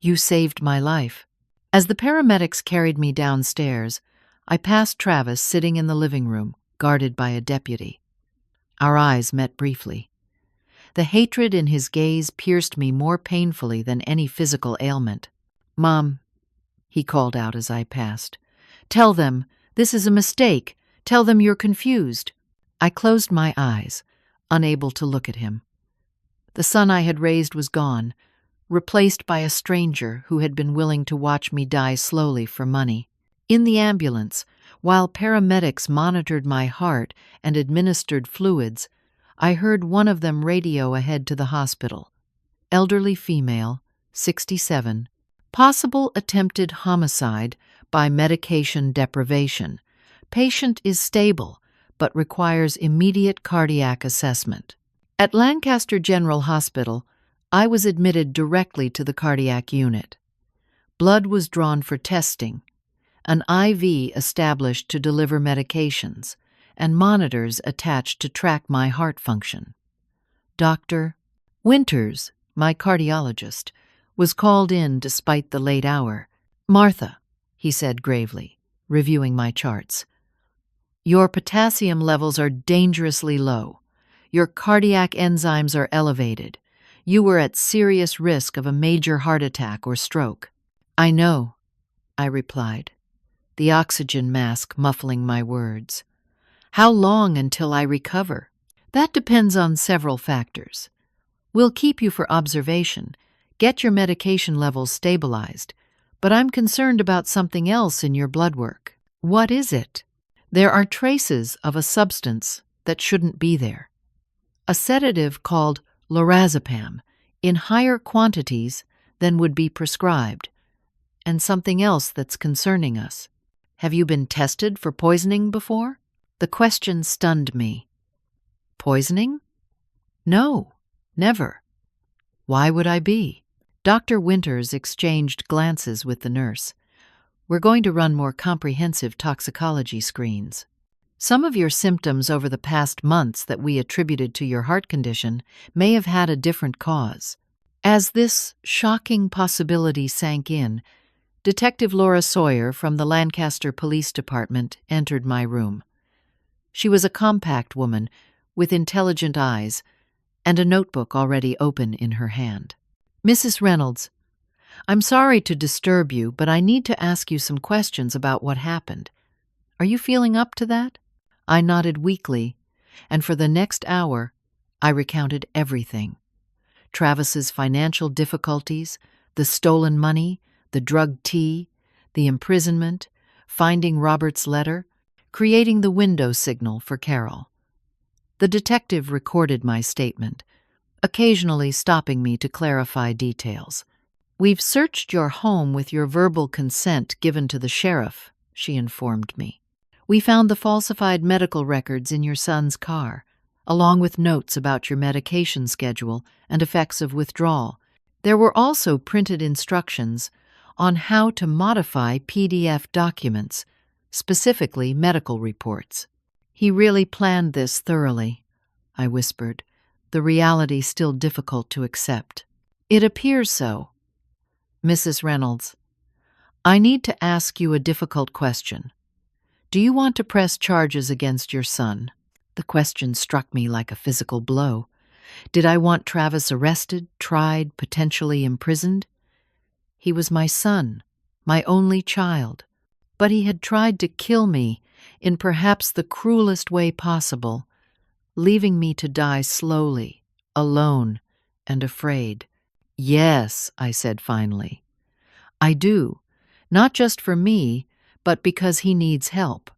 "You saved my life." As the paramedics carried me downstairs, I passed Travis sitting in the living room, guarded by a deputy. Our eyes met briefly. The hatred in his gaze pierced me more painfully than any physical ailment. "Mom," he called out as I passed, "tell them this is a mistake. Tell them you're confused." I closed my eyes, unable to look at him. The son I had raised was gone, replaced by a stranger who had been willing to watch me die slowly for money. In the ambulance, while paramedics monitored my heart and administered fluids, I heard one of them radio ahead to the hospital. "Elderly female, 67, possible attempted homicide by medication deprivation. Patient is stable, but requires immediate cardiac assessment." At Lancaster General Hospital, I was admitted directly to the cardiac unit. Blood was drawn for testing, an IV established to deliver medications, and monitors attached to track my heart function. Dr. Winters, my cardiologist, was called in despite the late hour. "Martha," he said gravely, reviewing my charts, "your potassium levels are dangerously low. Your cardiac enzymes are elevated. You were at serious risk of a major heart attack or stroke." "I know," I replied, the oxygen mask muffling my words. "How long until I recover?" "That depends on several factors. We'll keep you for observation, get your medication levels stabilized, but I'm concerned about something else in your blood work." "What is it?" "There are traces of a substance that shouldn't be there. A sedative called lorazepam in higher quantities than would be prescribed, and something else that's concerning us." "Have you been tested for poisoning before?" The question stunned me. "Poisoning? No, never. Why would I be?" Dr. Winters exchanged glances with the nurse. "We're going to run more comprehensive toxicology screens. Some of your symptoms over the past months that we attributed to your heart condition may have had a different cause." As this shocking possibility sank in, Detective Laura Sawyer from the Lancaster Police Department entered my room. She was a compact woman with intelligent eyes and a notebook already open in her hand. "Mrs. Reynolds, I'm sorry to disturb you, but I need to ask you some questions about what happened. Are you feeling up to that?" I nodded weakly, and for the next hour, I recounted everything. Travis's financial difficulties, the stolen money, the drugged tea, the imprisonment, finding Robert's letter. creating the window signal for Carol. The detective recorded my statement, occasionally stopping me to clarify details. "We've searched your home with your verbal consent given to the sheriff," she informed me. "We found the falsified medical records in your son's car, along with notes about your medication schedule and effects of withdrawal. There were also printed instructions on how to modify PDF documents, specifically medical reports." "He really planned this thoroughly," I whispered, the reality still difficult to accept. "It appears so." "Mrs. Reynolds, I need to ask you a difficult question. Do you want to press charges against your son?" The question struck me like a physical blow. Did I want Travis arrested, tried, potentially imprisoned? He was my son, my only child. But he had tried to kill me in perhaps the cruelest way possible, leaving me to die slowly, alone, and afraid. "Yes," I said finally. "I do. Not just for me, but because he needs help.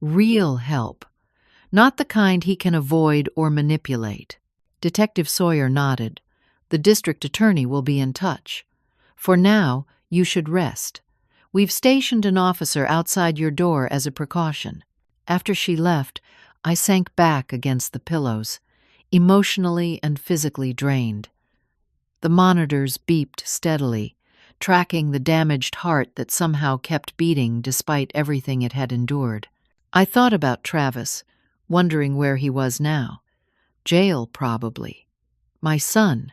Real help. Not the kind he can avoid or manipulate." Detective Sawyer nodded. "The district attorney will be in touch. For now, you should rest. We've stationed an officer outside your door as a precaution." After she left, I sank back against the pillows, emotionally and physically drained. The monitors beeped steadily, tracking the damaged heart that somehow kept beating despite everything it had endured. I thought about Travis, wondering where he was now. Jail, probably. My son,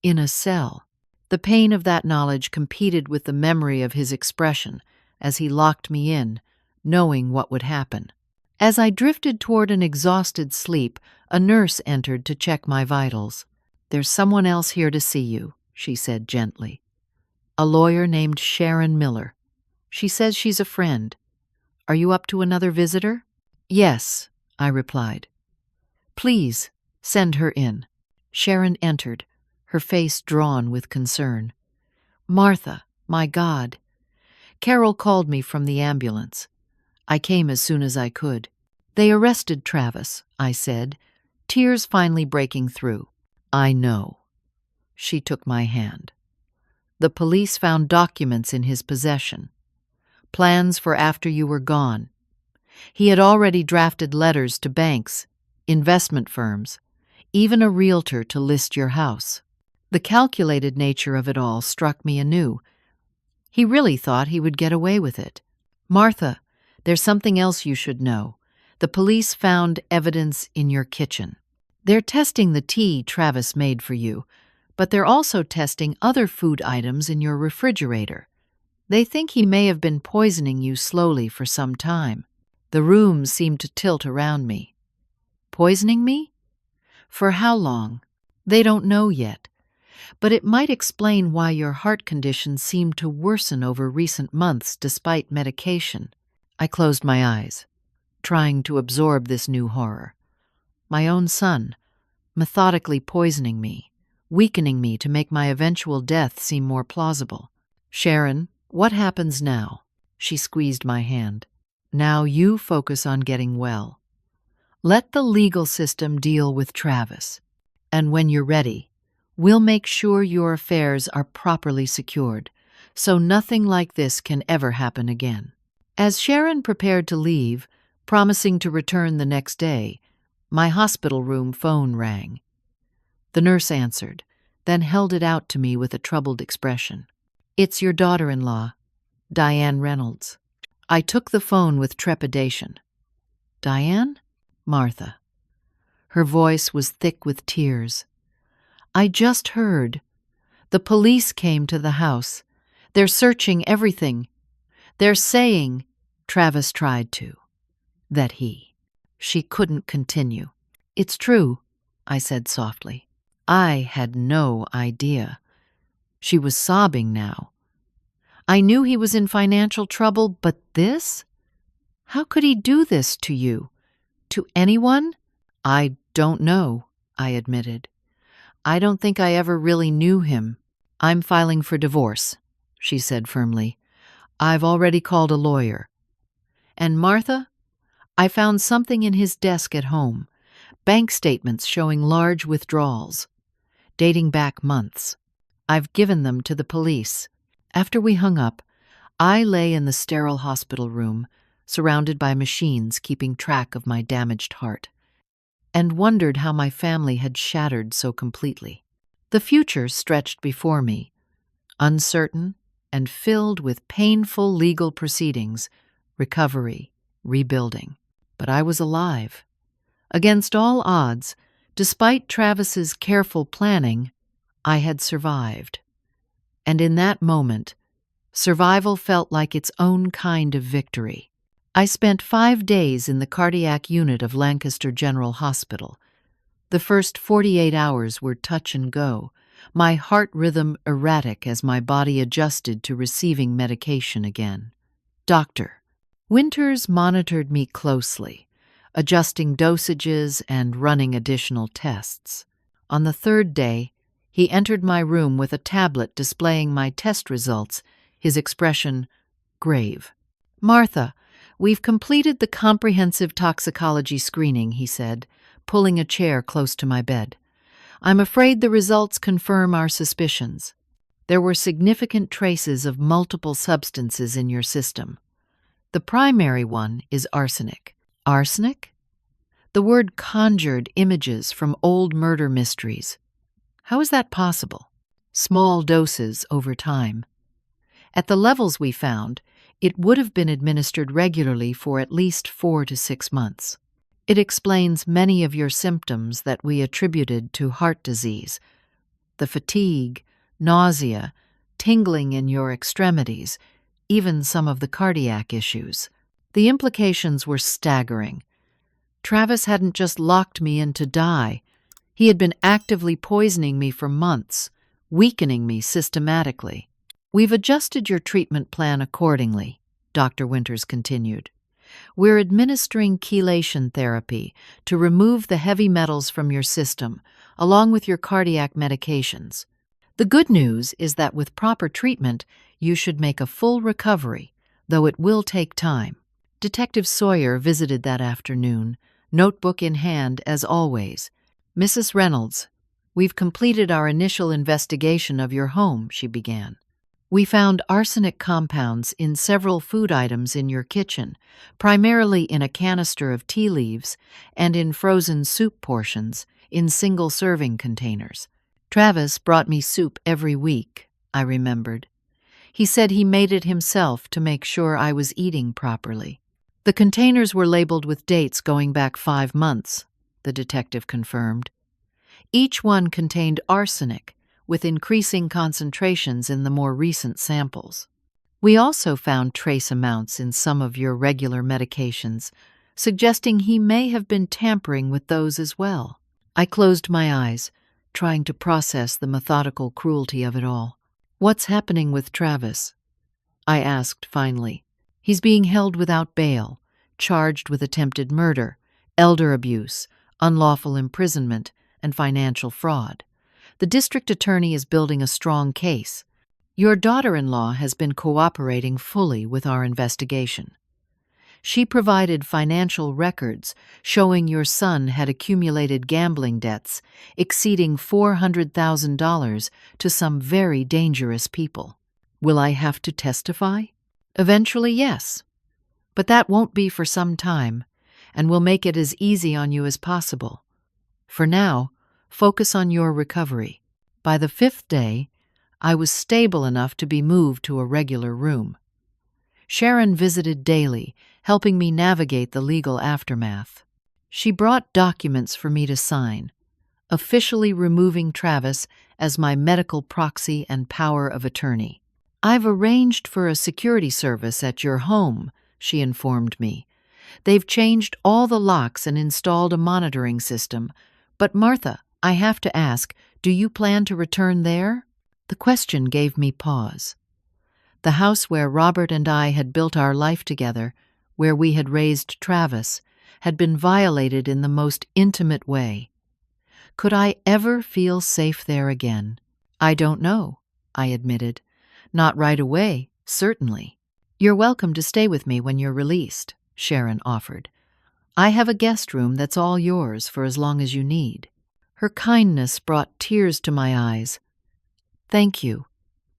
in a cell. The pain of that knowledge competed with the memory of his expression as he locked me in, knowing what would happen. As I drifted toward an exhausted sleep, a nurse entered to check my vitals. "There's someone else here to see you," she said gently. "A lawyer named Sharon Miller. She says she's a friend. Are you up to another visitor?" "Yes," I replied. "Please, send her in." Sharon entered, her face drawn with concern. "Martha, my God." Carol called me from the ambulance. I came as soon as I could. "They arrested Travis," I said, tears finally breaking through. "I know." She took my hand. "The police found documents in his possession. Plans for after you were gone. He had already drafted letters to banks, investment firms, even a realtor to list your house." The calculated nature of it all struck me anew. He really thought he would get away with it. "Martha, there's something else you should know. The police found evidence in your kitchen. They're testing the tea Travis made for you, but they're also testing other food items in your refrigerator. They think he may have been poisoning you slowly for some time." The room seemed to tilt around me. "Poisoning me? For how long?" "They don't know yet. But it might explain why your heart condition seemed to worsen over recent months despite medication." I closed my eyes, trying to absorb this new horror. My own son, methodically poisoning me, weakening me to make my eventual death seem more plausible. "Sharon, what happens now?" She squeezed my hand. "Now you focus on getting well. Let the legal system deal with Travis. And when you're ready, we'll make sure your affairs are properly secured, so nothing like this can ever happen again." As Sharon prepared to leave, promising to return the next day, my hospital room phone rang. The nurse answered, then held it out to me with a troubled expression. "It's your daughter-in-law, Diane Reynolds." I took the phone with trepidation. "Diane?" "Martha." Her voice was thick with tears. "I just heard. The police came to the house. They're searching everything. They're saying," Travis tried to, "that he." She couldn't continue. "It's true," I said softly. I had no idea. She was sobbing now. "I knew he was in financial trouble, but this? How could he do this to you? To anyone?" "I don't know," I admitted. "I don't think I ever really knew him." "I'm filing for divorce," she said firmly. "I've already called a lawyer. And Martha, I found something in his desk at home, bank statements showing large withdrawals, dating back months. I've given them to the police. After we hung up, I lay in the sterile hospital room, surrounded by machines keeping track of my damaged heart, and wondered how my family had shattered so completely. The future stretched before me, uncertain and filled with painful legal proceedings, recovery, rebuilding. But I was alive. Against all odds, despite Travis's careful planning, I had survived. And in that moment, survival felt like its own kind of victory. I spent 5 days in the cardiac unit of Lancaster General Hospital. The first 48 hours were touch and go, my heart rhythm erratic as my body adjusted to receiving medication again. Dr. Winters monitored me closely, adjusting dosages and running additional tests. On the 3rd day, he entered my room with a tablet displaying my test results, his expression grave. "Martha, we've completed the comprehensive toxicology screening," he said, pulling a chair close to my bed. "I'm afraid the results confirm our suspicions. There were significant traces of multiple substances in your system. The primary one is arsenic." Arsenic? The word conjured images from old murder mysteries. How is that possible? Small doses over time. At the levels we found, it would have been administered regularly for at least 4 to 6 months. It explains many of your symptoms that we attributed to heart disease. The fatigue, nausea, tingling in your extremities, even some of the cardiac issues. The implications were staggering. Travis hadn't just locked me in to die. He had been actively poisoning me for months, weakening me systematically. "We've adjusted your treatment plan accordingly," Dr. Winters continued. "We're administering chelation therapy to remove the heavy metals from your system, along with your cardiac medications. The good news is that with proper treatment, you should make a full recovery, though it will take time." Detective Sawyer visited that afternoon, notebook in hand as always. "Mrs. Reynolds, we've completed our initial investigation of your home," she began. "We found arsenic compounds in several food items in your kitchen, primarily in a canister of tea leaves and in frozen soup portions in single-serving containers. Travis brought me soup every week," I remembered. "He said he made it himself to make sure I was eating properly." "The containers were labeled with dates going back 5 months," the detective confirmed. "Each one contained arsenic, with increasing concentrations in the more recent samples. We also found trace amounts in some of your regular medications, suggesting he may have been tampering with those as well." I closed my eyes, trying to process the methodical cruelty of it all. "What's happening with Travis?" I asked finally. "He's being held without bail, charged with attempted murder, elder abuse, unlawful imprisonment, and financial fraud. The district attorney is building a strong case. Your daughter-in-law has been cooperating fully with our investigation. She provided financial records showing your son had accumulated gambling debts exceeding $400,000 to some very dangerous people. Will I have to testify? Eventually, yes. But that won't be for some time, and we'll make it as easy on you as possible. For now, focus on your recovery." By the 5th day, I was stable enough to be moved to a regular room. Sharon visited daily, helping me navigate the legal aftermath. She brought documents for me to sign, officially removing Travis as my medical proxy and power of attorney. "I've arranged for a security service at your home," she informed me. "They've changed all the locks and installed a monitoring system. But Martha, I have to ask, do you plan to return there?" The question gave me pause. The house where Robert and I had built our life together, where we had raised Travis, had been violated in the most intimate way. Could I ever feel safe there again? "I don't know," I admitted. "Not right away, certainly." "You're welcome to stay with me when you're released," Sharon offered. I have a guest room that's all yours for as long as you need." Her kindness brought tears to my eyes. "Thank you.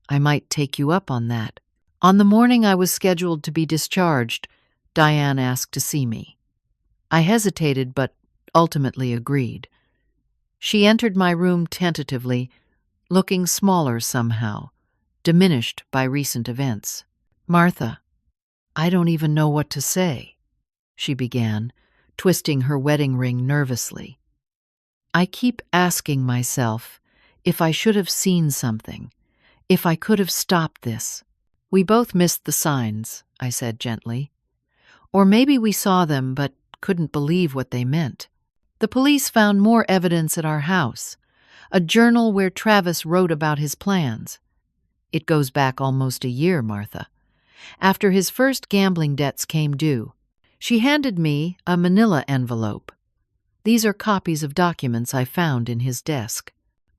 I might take you up on that." On the morning I was scheduled to be discharged, Diane asked to see me. I hesitated but ultimately agreed. She entered my room tentatively, looking smaller somehow, diminished by recent events. "Martha, I don't even know what to say," she began, twisting her wedding ring nervously. "I keep asking myself if I should have seen something, if I could have stopped this." "We both missed the signs," I said gently. "Or maybe we saw them but couldn't believe what they meant. The police found more evidence at our house, a journal where Travis wrote about his plans. It goes back almost a year, Martha. After his first gambling debts came due, she handed me a manila envelope. These are copies of documents I found in his desk.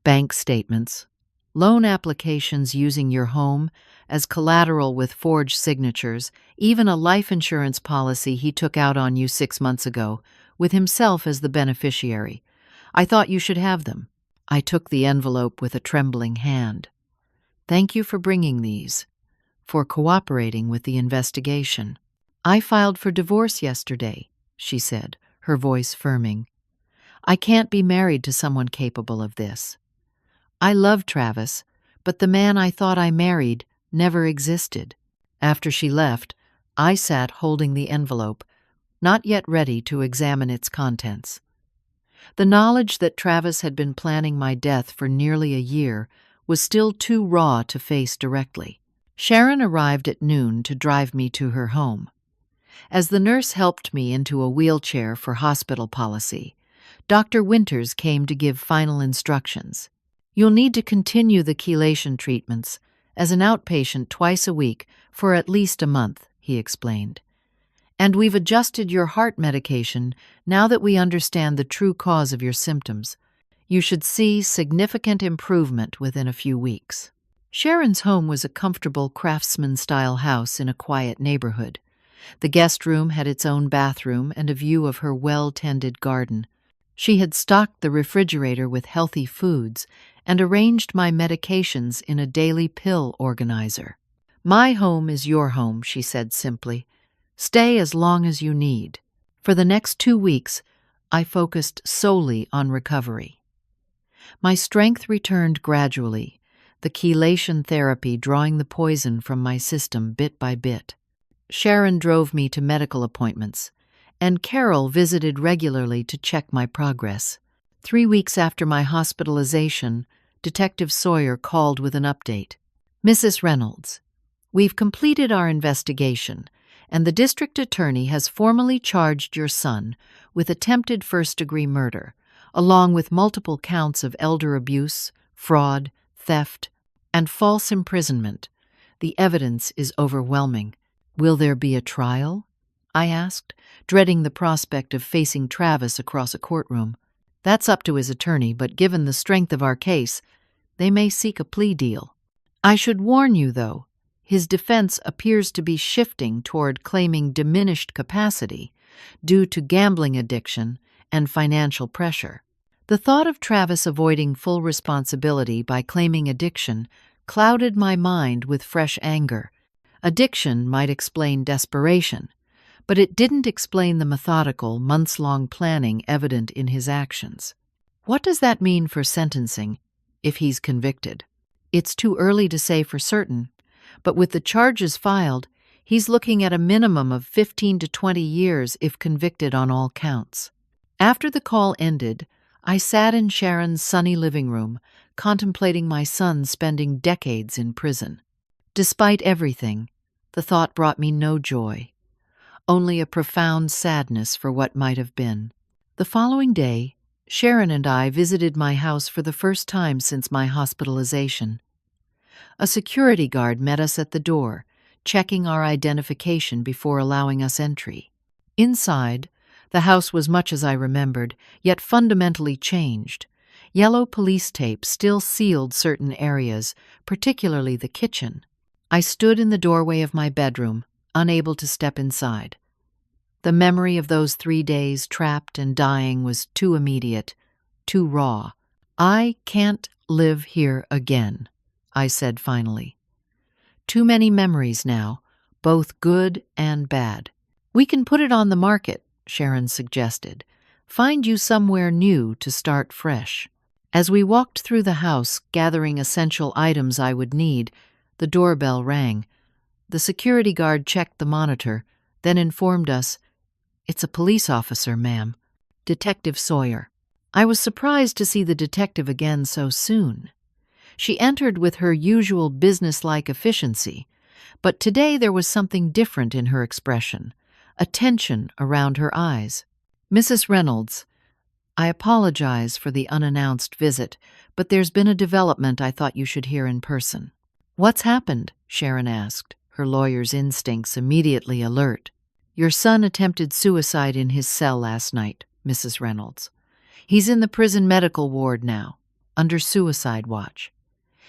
Bank statements, loan applications using your home as collateral with forged signatures, even a life insurance policy he took out on you 6 months ago, with himself as the beneficiary. I thought you should have them." I took the envelope with a trembling hand. "Thank you for bringing these, for cooperating with the investigation." "I filed for divorce yesterday," she said, her voice firming. "I can't be married to someone capable of this. I love Travis, but the man I thought I married never existed." After she left, I sat holding the envelope, not yet ready to examine its contents. The knowledge that Travis had been planning my death for nearly a year was still too raw to face directly. Sharon arrived at noon to drive me to her home. As the nurse helped me into a wheelchair for hospital policy, Dr. Winters came to give final instructions. "You'll need to continue the chelation treatments as an outpatient twice a week for at least a month," he explained. "And we've adjusted your heart medication now that we understand the true cause of your symptoms. You should see significant improvement within a few weeks." Sharon's home was a comfortable craftsman-style house in a quiet neighborhood. The guest room had its own bathroom and a view of her well-tended garden. She had stocked the refrigerator with healthy foods and arranged my medications in a daily pill organizer. "My home is your home," she said simply. "Stay as long as you need." For the next 2 weeks, I focused solely on recovery. My strength returned gradually, the chelation therapy drawing the poison from my system bit by bit. Sharon drove me to medical appointments, and Carol visited regularly to check my progress. 3 weeks after my hospitalization, Detective Sawyer called with an update. "Mrs. Reynolds, we've completed our investigation, and the district attorney has formally charged your son with attempted first-degree murder, along with multiple counts of elder abuse, fraud, theft, and false imprisonment. The evidence is overwhelming." "Will there be a trial?" I asked, dreading the prospect of facing Travis across a courtroom. "That's up to his attorney, but given the strength of our case, they may seek a plea deal. I should warn you, though, his defense appears to be shifting toward claiming diminished capacity due to gambling addiction and financial pressure." The thought of Travis avoiding full responsibility by claiming addiction clouded my mind with fresh anger. Addiction might explain desperation, but it didn't explain the methodical, months-long planning evident in his actions. What does that mean for sentencing, if he's convicted? It's too early to say for certain, but with the charges filed, he's looking at a minimum of 15 to 20 years if convicted on all counts. After the call ended, I sat in Sharon's sunny living room, contemplating my son spending decades in prison. Despite everything, the thought brought me no joy, only a profound sadness for what might have been. The following day, Sharon and I visited my house for the first time since my hospitalization. A security guard met us at the door, checking our identification before allowing us entry. Inside, the house was much as I remembered, yet fundamentally changed. Yellow police tape still sealed certain areas, particularly the kitchen. I stood in the doorway of my bedroom, unable to step inside. The memory of those 3 days trapped and dying was too immediate, too raw. "I can't live here again," I said finally. "Too many memories now, both good and bad." "We can put it on the market," Sharon suggested. "Find you somewhere new to start fresh." As we walked through the house, gathering essential items I would need, the doorbell rang. The security guard checked the monitor, then informed us, "It's a police officer, ma'am. Detective Sawyer." I was surprised to see the detective again so soon. She entered with her usual businesslike efficiency, but today there was something different in her expression, a tension around her eyes. "Mrs. Reynolds, I apologize for the unannounced visit, but there's been a development I thought you should hear in person." "What's happened?" Sharon asked, her lawyer's instincts immediately alert. "Your son attempted suicide in his cell last night, Mrs. Reynolds. He's in the prison medical ward now, under suicide watch.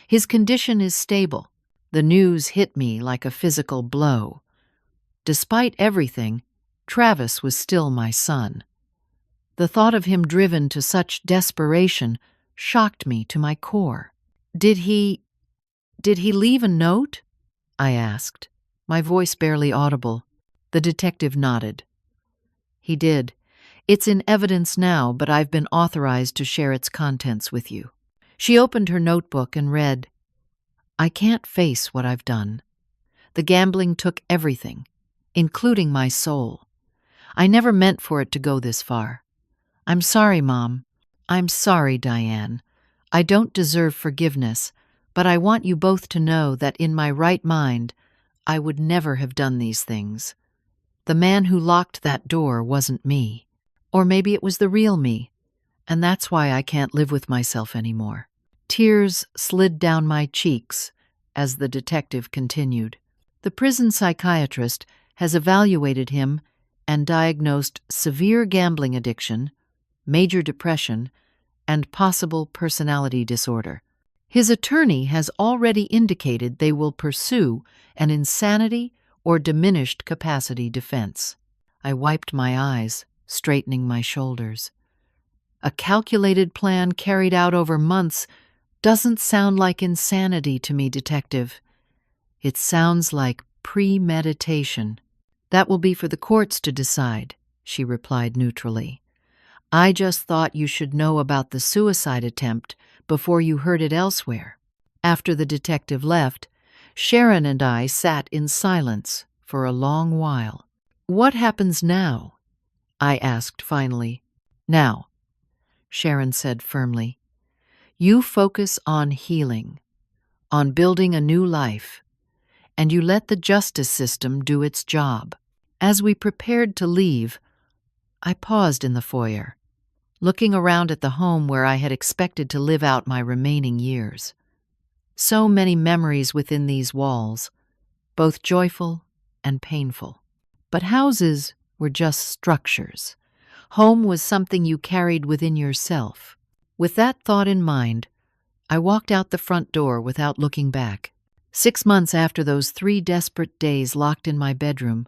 His condition is stable." The news hit me like a physical blow. Despite everything, Travis was still my son. The thought of him driven to such desperation shocked me to my core. Did he leave a note?" I asked, my voice barely audible. The detective nodded. "He did. It's in evidence now, but I've been authorized to share its contents with you." She opened her notebook and read, "I can't face what I've done. The gambling took everything, including my soul. I never meant for it to go this far. I'm sorry, Mom. I'm sorry, Diane. I don't deserve forgiveness, but I want you both to know that in my right mind, I would never have done these things. The man who locked that door wasn't me. Or maybe it was the real me, and that's why I can't live with myself anymore." Tears slid down my cheeks as the detective continued. "The prison psychiatrist has evaluated him and diagnosed severe gambling addiction, major depression, and possible personality disorder. His attorney has already indicated they will pursue an insanity or diminished capacity defense." I wiped my eyes, straightening my shoulders. A calculated plan carried out over months doesn't sound like insanity to me, Detective. It sounds like premeditation. "That will be for the courts to decide," she replied neutrally. "I just thought you should know about the suicide attempt before you heard it elsewhere." After the detective left, Sharon and I sat in silence for a long while. "What happens now?" I asked finally. "Now," Sharon said firmly, "you focus on healing, on building a new life, and you let the justice system do its job." As we prepared to leave, I paused in the foyer, looking around at the home where I had expected to live out my remaining years. So many memories within these walls, both joyful and painful. But houses were just structures. Home was something you carried within yourself. With that thought in mind, I walked out the front door without looking back. 6 months after those 3 desperate days locked in my bedroom,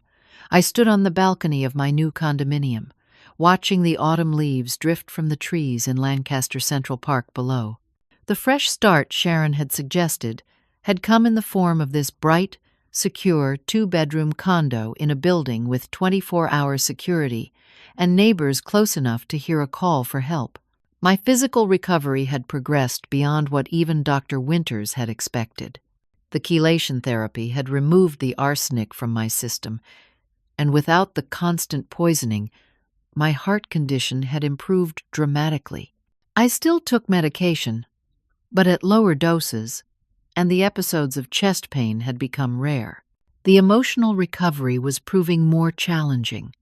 I stood on the balcony of my new condominium, watching the autumn leaves drift from the trees in Lancaster Central Park below. The fresh start Sharon had suggested had come in the form of this bright, secure 2-bedroom condo in a building with 24-hour security and neighbors close enough to hear a call for help. My physical recovery had progressed beyond what even Dr. Winters had expected. The chelation therapy had removed the arsenic from my system, and without the constant poisoning, my heart condition had improved dramatically. I still took medication, but at lower doses, and the episodes of chest pain had become rare. The emotional recovery was proving more challenging.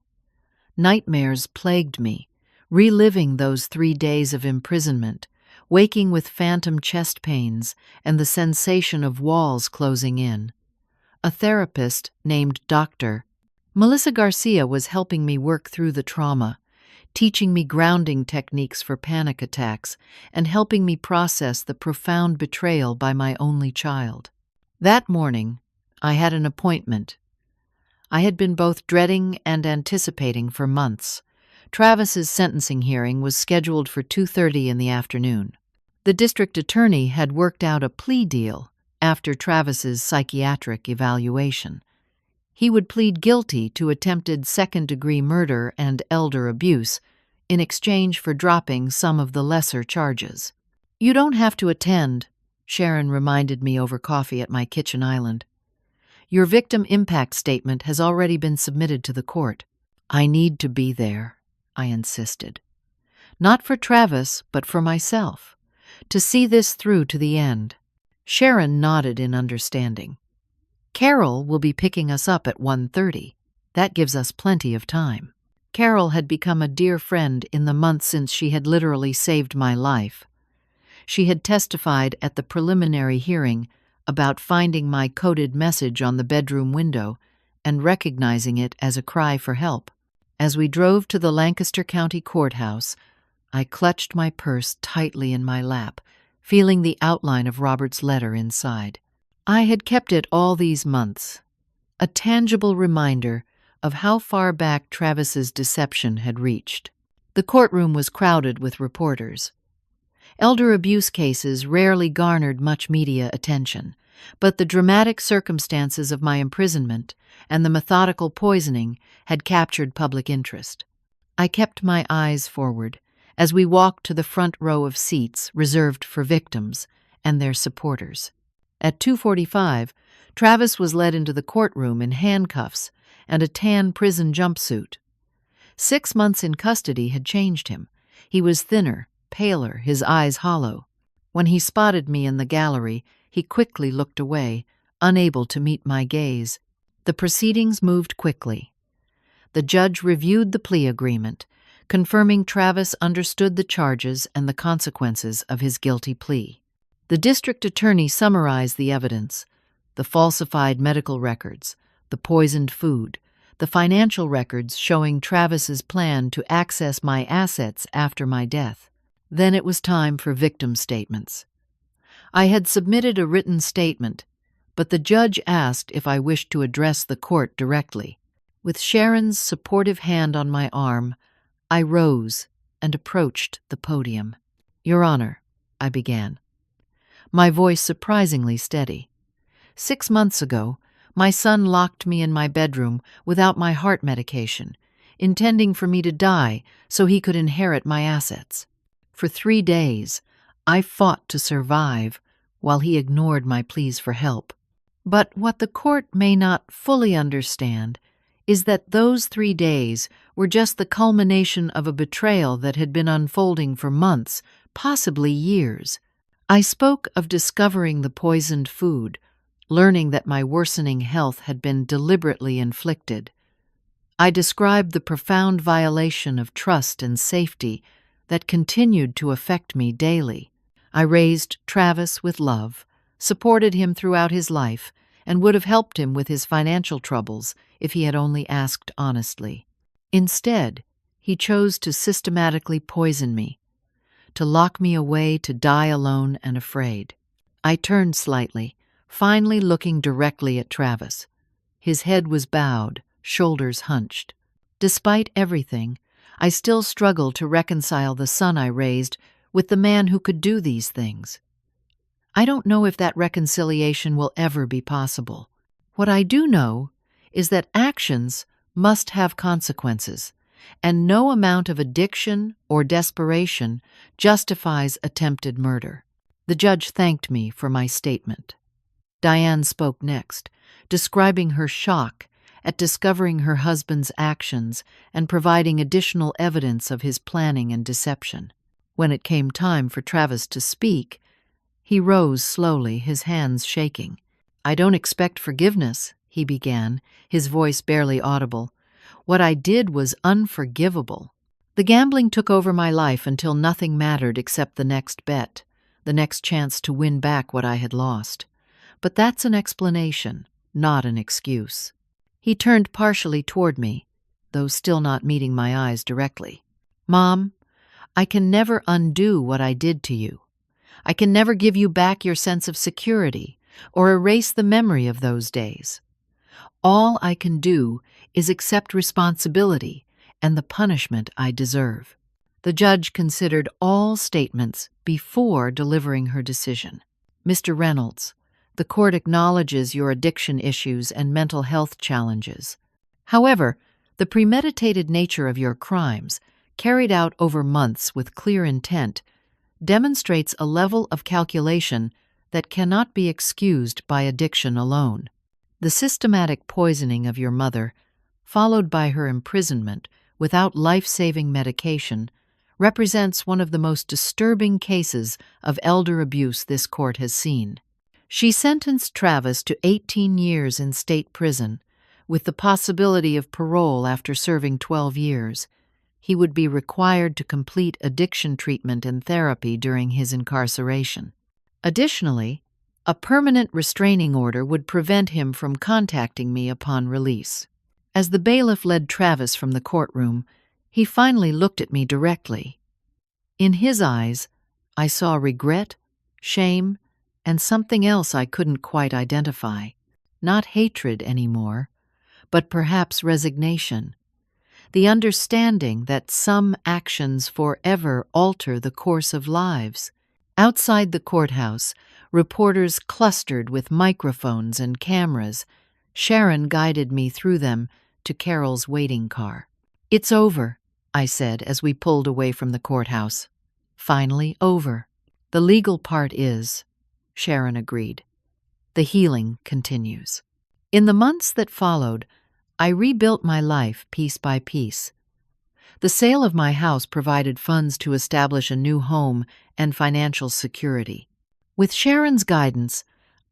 Nightmares plagued me, reliving those 3 days of imprisonment, waking with phantom chest pains and the sensation of walls closing in. A therapist named Dr. Melissa Garcia was helping me work through the trauma, teaching me grounding techniques for panic attacks and helping me process the profound betrayal by my only child. That morning, I had an appointment. I had been both dreading and anticipating for months. Travis's sentencing hearing was scheduled for 2:30 in the afternoon. The district attorney had worked out a plea deal after Travis's psychiatric evaluation. He would plead guilty to attempted second-degree murder and elder abuse in exchange for dropping some of the lesser charges. "You don't have to attend," Sharon reminded me over coffee at my kitchen island. "Your victim impact statement has already been submitted to the court." "I need to be there," I insisted. "Not for Travis, but for myself. To see this through to the end." Sharon nodded in understanding. "Carol will be picking us up at 1:30. That gives us plenty of time." Carol had become a dear friend in the months since she had literally saved my life. She had testified at the preliminary hearing about finding my coded message on the bedroom window and recognizing it as a cry for help. As we drove to the Lancaster County Courthouse, I clutched my purse tightly in my lap, feeling the outline of Robert's letter inside. I had kept it all these months, a tangible reminder of how far back Travis's deception had reached. The courtroom was crowded with reporters. Elder abuse cases rarely garnered much media attention, but the dramatic circumstances of my imprisonment and the methodical poisoning had captured public interest. I kept my eyes forward as we walked to the front row of seats reserved for victims and their supporters. At 2:45, Travis was led into the courtroom in handcuffs and a tan prison jumpsuit. 6 months in custody had changed him. He was thinner, paler, his eyes hollow. When he spotted me in the gallery, he quickly looked away, unable to meet my gaze. The proceedings moved quickly. The judge reviewed the plea agreement, confirming Travis understood the charges and the consequences of his guilty plea. The district attorney summarized the evidence: the falsified medical records, the poisoned food, the financial records showing Travis's plan to access my assets after my death. Then it was time for victim statements. I had submitted a written statement, but the judge asked if I wished to address the court directly. With Sharon's supportive hand on my arm, I rose and approached the podium. "Your Honor," I began, my voice surprisingly steady. 6 months ago, my son locked me in my bedroom without my heart medication, intending for me to die so he could inherit my assets. For 3 days, I fought to survive while he ignored my pleas for help. But what the court may not fully understand is that those 3 days were just the culmination of a betrayal that had been unfolding for months, possibly years. I spoke of discovering the poisoned food, learning that my worsening health had been deliberately inflicted. I described the profound violation of trust and safety that continued to affect me daily. I raised Travis with love, supported him throughout his life, and would have helped him with his financial troubles if he had only asked honestly. Instead, he chose to systematically poison me, to lock me away to die alone and afraid. I turned slightly, finally looking directly at Travis. His head was bowed, shoulders hunched. Despite everything, I still struggled to reconcile the son I raised with the man who could do these things. I don't know if that reconciliation will ever be possible. What I do know is that actions must have consequences, and no amount of addiction or desperation justifies attempted murder. The judge thanked me for my statement. Diane spoke next, describing her shock at discovering her husband's actions and providing additional evidence of his planning and deception. When it came time for Travis to speak, he rose slowly, his hands shaking. "I don't expect forgiveness," he began, his voice barely audible. "What I did was unforgivable. The gambling took over my life until nothing mattered except the next bet, the next chance to win back what I had lost. But that's an explanation, not an excuse." He turned partially toward me, though still not meeting my eyes directly. "Mom, I can never undo what I did to you. I can never give you back your sense of security or erase the memory of those days. All I can do is accept responsibility and the punishment I deserve." The judge considered all statements before delivering her decision. "Mr. Reynolds, the court acknowledges your addiction issues and mental health challenges. However, the premeditated nature of your crimes, carried out over months with clear intent, demonstrates a level of calculation that cannot be excused by addiction alone. The systematic poisoning of your mother, followed by her imprisonment without life-saving medication, represents one of the most disturbing cases of elder abuse this court has seen." She sentenced Travis to 18 years in state prison, with the possibility of parole after serving 12 years. He would be required to complete addiction treatment and therapy during his incarceration. Additionally, a permanent restraining order would prevent him from contacting me upon release. As the bailiff led Travis from the courtroom, he finally looked at me directly. In his eyes, I saw regret, shame, and something else I couldn't quite identify. Not hatred anymore, but perhaps resignation. The understanding that some actions forever alter the course of lives. Outside the courthouse, reporters clustered with microphones and cameras. Sharon guided me through them to Carol's waiting car. "It's over," I said as we pulled away from the courthouse. "Finally over." "The legal part is," Sharon agreed. "The healing continues." In the months that followed, I rebuilt my life piece by piece. The sale of my house provided funds to establish a new home and financial security. With Sharon's guidance,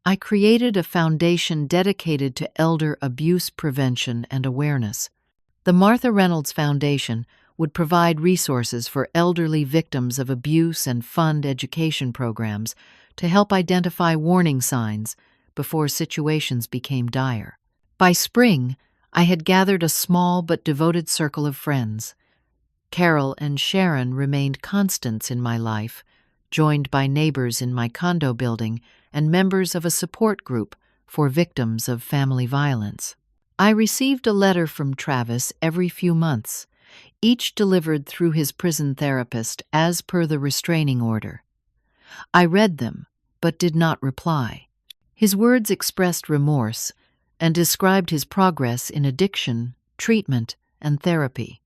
I created a foundation dedicated to elder abuse prevention and awareness. The Martha Reynolds Foundation would provide resources for elderly victims of abuse and fund education programs to help identify warning signs before situations became dire. By spring, I had gathered a small but devoted circle of friends. Carol and Sharon remained constants in my life, joined by neighbors in my condo building and members of a support group for victims of family violence. I received a letter from Travis every few months, each delivered through his prison therapist as per the restraining order. I read them, but did not reply. His words expressed remorse and described his progress in addiction, treatment, and therapy.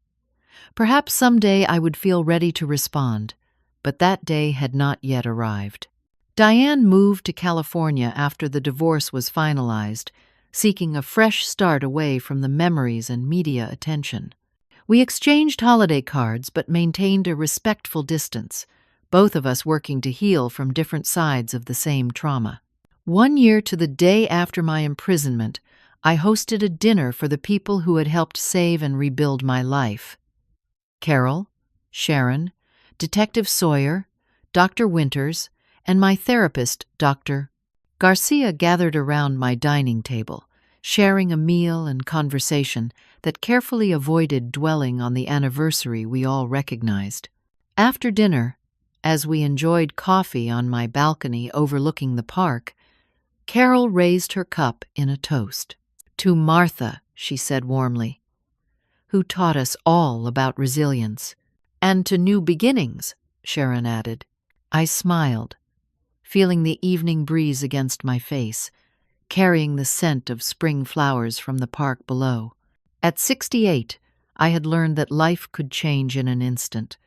Perhaps someday I would feel ready to respond, but that day had not yet arrived. Diane moved to California after the divorce was finalized, seeking a fresh start away from the memories and media attention. We exchanged holiday cards but maintained a respectful distance, both of us working to heal from different sides of the same trauma. 1 year to the day after my imprisonment, I hosted a dinner for the people who had helped save and rebuild my life. Carol, Sharon, Detective Sawyer, Dr. Winters, and my therapist, Dr. Garcia, gathered around my dining table, sharing a meal and conversation that carefully avoided dwelling on the anniversary we all recognized. After dinner, as we enjoyed coffee on my balcony overlooking the park, Carol raised her cup in a toast. "To Martha," she said warmly, "who taught us all about resilience." "And to new beginnings," Sharon added. I smiled, feeling the evening breeze against my face, carrying the scent of spring flowers from the park below. At 68, I had learned that life could change in an instant,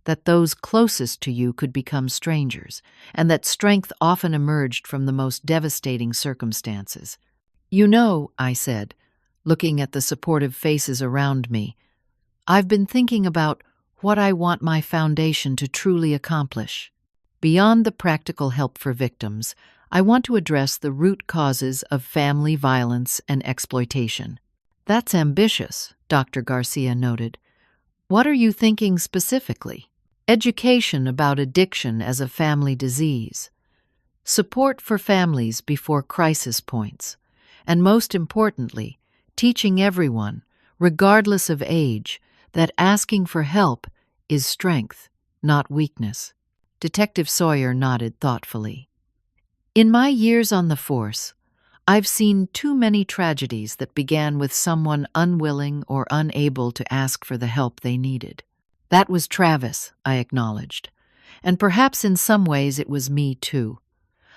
that those closest to you could become strangers, and that strength often emerged from the most devastating circumstances. "You know," I said, looking at the supportive faces around me, "I've been thinking about what I want my foundation to truly accomplish. Beyond the practical help for victims, I want to address the root causes of family violence and exploitation." "That's ambitious," Dr. Garcia noted. "What are you thinking specifically?" "Education about addiction as a family disease, support for families before crisis points, and most importantly, teaching everyone, regardless of age, that asking for help is strength, not weakness." Detective Sawyer nodded thoughtfully. "In my years on the force, I've seen too many tragedies that began with someone unwilling or unable to ask for the help they needed. That was Travis, I acknowledged. And perhaps in some ways it was me too.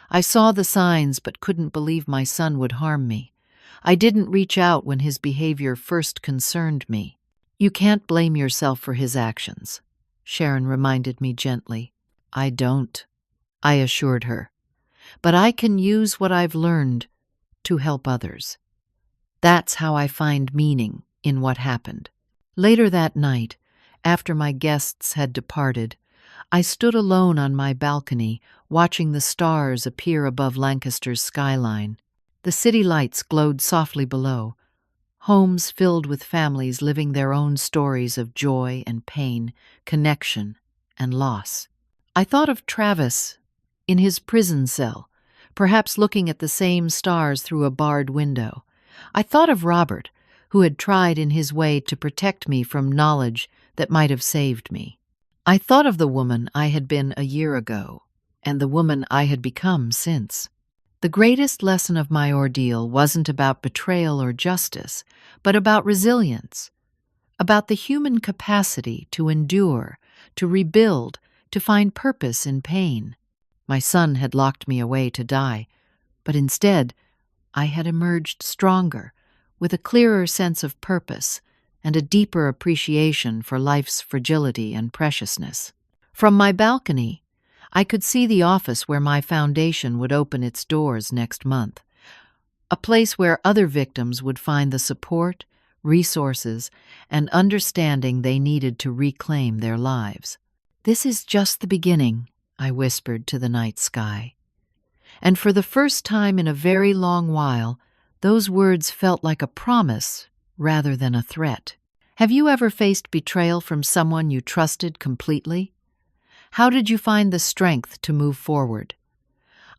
I saw the signs but couldn't believe my son would harm me. I didn't reach out when his behavior first concerned me. You can't blame yourself for his actions, Sharon reminded me gently. I don't, I assured her. But I can use what I've learned to help others. That's how I find meaning in what happened. Later that night, after my guests had departed, I stood alone on my balcony, watching the stars appear above Lancaster's skyline. The city lights glowed softly below, homes filled with families living their own stories of joy and pain, connection and loss. I thought of Travis in his prison cell, perhaps looking at the same stars through a barred window. I thought of Robert, who had tried in his way to protect me from knowledge that might have saved me. I thought of the woman I had been a year ago, and the woman I had become since. The greatest lesson of my ordeal wasn't about betrayal or justice, but about resilience, about the human capacity to endure, to rebuild, to find purpose in pain. My son had locked me away to die, but instead, I had emerged stronger, with a clearer sense of purpose and a deeper appreciation for life's fragility and preciousness. From my balcony, I could see the office where my foundation would open its doors next month, a place where other victims would find the support, resources, and understanding they needed to reclaim their lives. This is just the beginning, I whispered to the night sky. And for the first time in a very long while, those words felt like a promise rather than a threat. Have you ever faced betrayal from someone you trusted completely? How did you find the strength to move forward?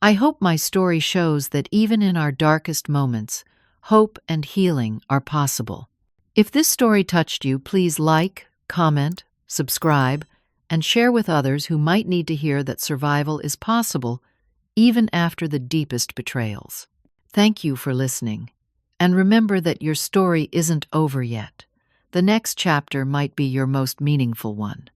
I hope my story shows that even in our darkest moments, hope and healing are possible. If this story touched you, please like, comment, subscribe, and share with others who might need to hear that survival is possible even after the deepest betrayals. Thank you for listening. And remember that your story isn't over yet. The next chapter might be your most meaningful one.